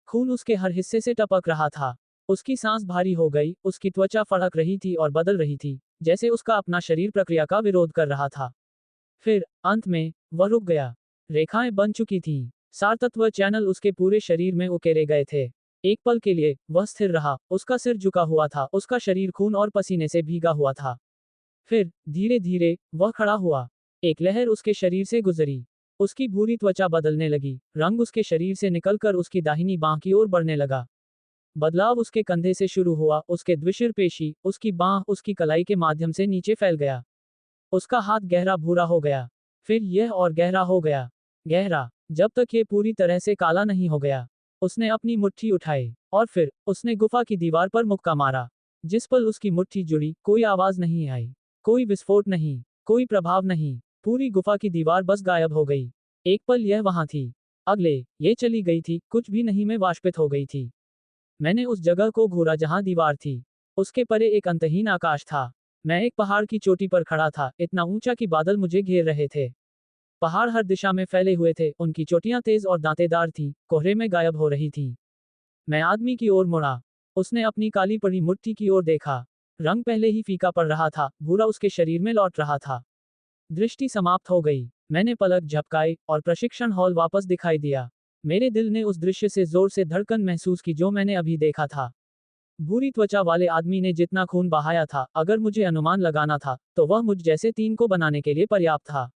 खून उसके हर हिस्से से टपक रहा था। उसकी सांस भारी हो गई, उसकी त्वचा फड़क रही थी और बदल रही थी, जैसे उसका अपना शरीर प्रक्रिया का विरोध कर रहा था। फिर अंत में वह रुक गया। रेखाएं बन चुकी थीं। सार तत्व चैनल उसके पूरे शरीर में उकेरे गए थे। एक पल के लिए वह स्थिर रहा, उसका सिर झुका हुआ था, उसका शरीर खून और पसीने से भीगा हुआ था। फिर धीरे धीरे वह खड़ा हुआ। एक लहर उसके शरीर से गुजरी। उसकी भूरी त्वचा बदलने लगी, रंग उसके शरीर से निकलकर उसकी दाहिनी बांह की ओर बढ़ने लगा। बदलाव उसके कंधे से शुरू हुआ, उसके द्विशिर पेशी, उसकी बांह, उसकी कलाई के माध्यम से नीचे फैल गया। उसका हाथ गहरा भूरा हो गया। फिर यह और गहरा हो गया। गहरा, जब तक ये पूरी तरह से काला नहीं हो गया। उसने अपनी मुट्ठी उठाई और फिर उसने गुफा की दीवार पर मुक्का मारा। जिस पल उसकी मुट्ठी जुड़ी, कोई आवाज नहीं आई, कोई विस्फोट नहीं, कोई प्रभाव नहीं। पूरी गुफा की दीवार बस गायब हो गई। एक पल यह वहां थी, अगले ये चली गई थी, कुछ भी नहीं में वाष्पित हो गई थी। मैंने उस जगह को घूरा जहां दीवार थी। उसके परे एक अंतहीन आकाश था। मैं एक पहाड़ की चोटी पर खड़ा था, इतना ऊंचा कि बादल मुझे घेर रहे थे। पहाड़ हर दिशा में फैले हुए थे, उनकी चोटियां तेज और दांतेदार थीं, कोहरे में गायब हो रही थीं। मैं आदमी की ओर मुड़ा। उसने अपनी काली पड़ी मुट्ठी की ओर देखा। रंग पहले ही फीका पड़ रहा था, भूरा उसके शरीर में लौट रहा था। दृष्टि समाप्त हो गई। मैंने पलक झपकाई और प्रशिक्षण हॉल वापस दिखाई दिया। मेरे दिल ने उस दृश्य से जोर से धड़कन महसूस की जो मैंने अभी देखा था। भूरी त्वचा वाले आदमी ने जितना खून बहाया था, अगर मुझे अनुमान लगाना था, तो वह मुझ जैसे 3 को बनाने के लिए पर्याप्त था।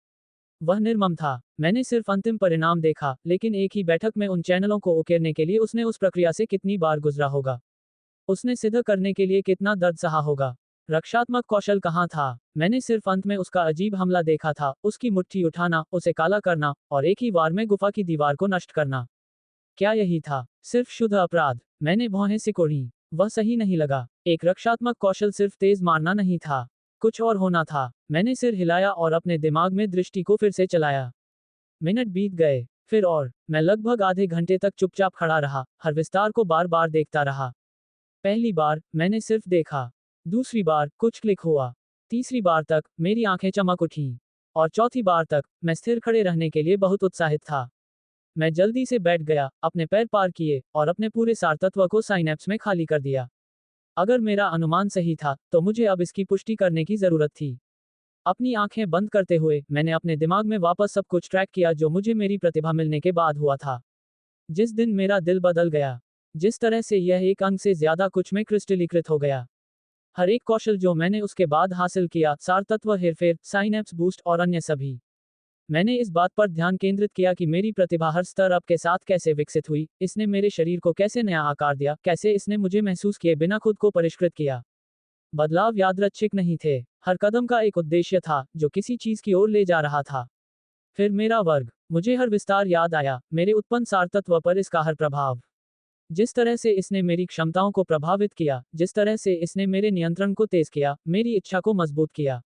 वह निर्मम था। मैंने सिर्फ अंतिम परिणाम देखा, लेकिन एक ही बैठक में उन चैनलों को उकेरने के लिए उसने उस प्रक्रिया से कितनी बार गुजरा होगा। उसने सिद्ध करने के लिए कितना दर्द सहा होगा। रक्षात्मक कौशल कहाँ था? मैंने सिर्फ अंत में उसका अजीब हमला देखा था, उसकी मुट्ठी उठाना, उसे काला करना, और एक ही वार में गुफा की दीवार को नष्ट करना। क्या यही था? सिर्फ शुद्ध अपराध। मैंने भौहें सिकोड़ी। वह सही नहीं लगा। एक रक्षात्मक कौशल सिर्फ तेज मारना नहीं था। कुछ और होना था। मैंने सिर हिलाया और अपने दिमाग में दृष्टि को फिर से चलाया। मिनट बीत गए, फिर और। मैं लगभग आधे घंटे तक चुपचाप खड़ा रहा, हर विस्तार को बार बार देखता रहा। पहली बार मैंने सिर्फ देखा। दूसरी बार कुछ क्लिक हुआ। तीसरी बार तक मेरी आंखें चमक उठीं। और चौथी बार तक मैं स्थिर खड़े रहने के लिए बहुत उत्साहित था। मैं जल्दी से बैठ गया, अपने पैर पार किए और अपने पूरे सार तत्व को साइनैप्स में खाली कर दिया। अगर मेरा अनुमान सही था, तो मुझे अब इसकी पुष्टि करने की जरूरत थी। अपनी आंखें बंद करते हुए मैंने अपने दिमाग में वापस सब कुछ ट्रैक किया जो मुझे मेरी प्रतिभा मिलने के बाद हुआ था। जिस दिन मेरा दिल बदल गया, जिस तरह से यह एक अंग से ज्यादा कुछ में क्रिस्टलीकृत हो गया। हर एक कौशल जो मैंने उसके बाद हासिल किया, सार तत्व, हेरफेर, साइनैप्स बूस्ट और अन्य सभी। मैंने इस बात पर ध्यान केंद्रित किया कि मेरी प्रतिभा हर स्तर अप के साथ कैसे विकसित हुई, इसने मेरे शरीर को कैसे नया आकार दिया, कैसे इसने मुझे महसूस किए बिना खुद को परिष्कृत किया। बदलाव यादृच्छिक नहीं थे। हर कदम का एक उद्देश्य था, जो किसी चीज की ओर ले जा रहा था। फिर मेरा वर्ग। मुझे हर विस्तार याद आया, मेरे उत्पन्न सार तत्व पर इसका हर प्रभाव। जिस तरह से इसने मेरी क्षमताओं को प्रभावित किया, जिस तरह से इसने मेरे नियंत्रण को तेज किया, मेरी इच्छा को मजबूत किया।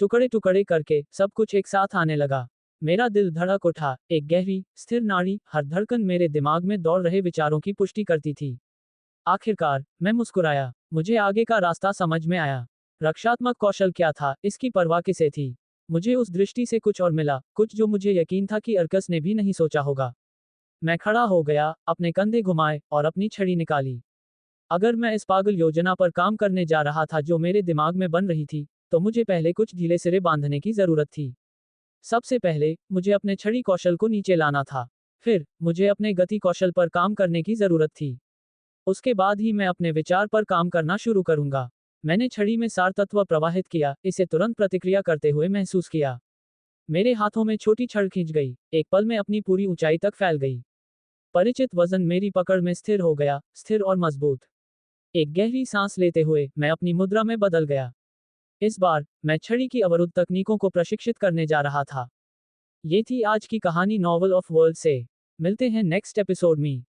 टुकड़े टुकड़े करके सब कुछ एक साथ आने लगा। मेरा दिल धड़क उठा, एक गहरी, स्थिर नाड़ी, हर धड़कन मेरे दिमाग में दौड़ रहे विचारों की पुष्टि करती थी। आखिरकार मैं मुस्कुराया। मुझे आगे का रास्ता समझ में आया। रक्षात्मक कौशल क्या था, इसकी परवाह किसे थी? मुझे उस दृष्टि से कुछ और मिला, कुछ जो मुझे यकीन था कि अर्कस ने भी नहीं सोचा होगा। मैं खड़ा हो गया, अपने कंधे घुमाए और अपनी छड़ी निकाली। अगर मैं इस पागल योजना पर काम करने जा रहा था जो मेरे दिमाग में बन रही थी, तो मुझे पहले कुछ ढीले सिरे बांधने की जरूरत थी। सबसे पहले मुझे अपने छड़ी कौशल को नीचे लाना था। फिर मुझे अपने गति कौशल पर काम करने की जरूरत थी। उसके बाद ही मैं अपने विचार पर काम करना शुरू करूंगा। मैंने छड़ी में सार तत्व प्रवाहित किया, इसे तुरंत प्रतिक्रिया करते हुए महसूस किया। मेरे हाथों में छोटी छड़ खींच गई, एक पल में अपनी पूरी ऊंचाई तक फैल गई। परिचित वजन मेरी पकड़ में स्थिर हो गया, स्थिर और मजबूत। एक गहरी सांस लेते हुए मैं अपनी मुद्रा में बदल गया। इस बार मैं छड़ी की अवरुद्ध तकनीकों को प्रशिक्षित करने जा रहा था। ये थी आज की कहानी नॉवल ऑफ वर्ल्ड से। मिलते हैं नेक्स्ट एपिसोड में।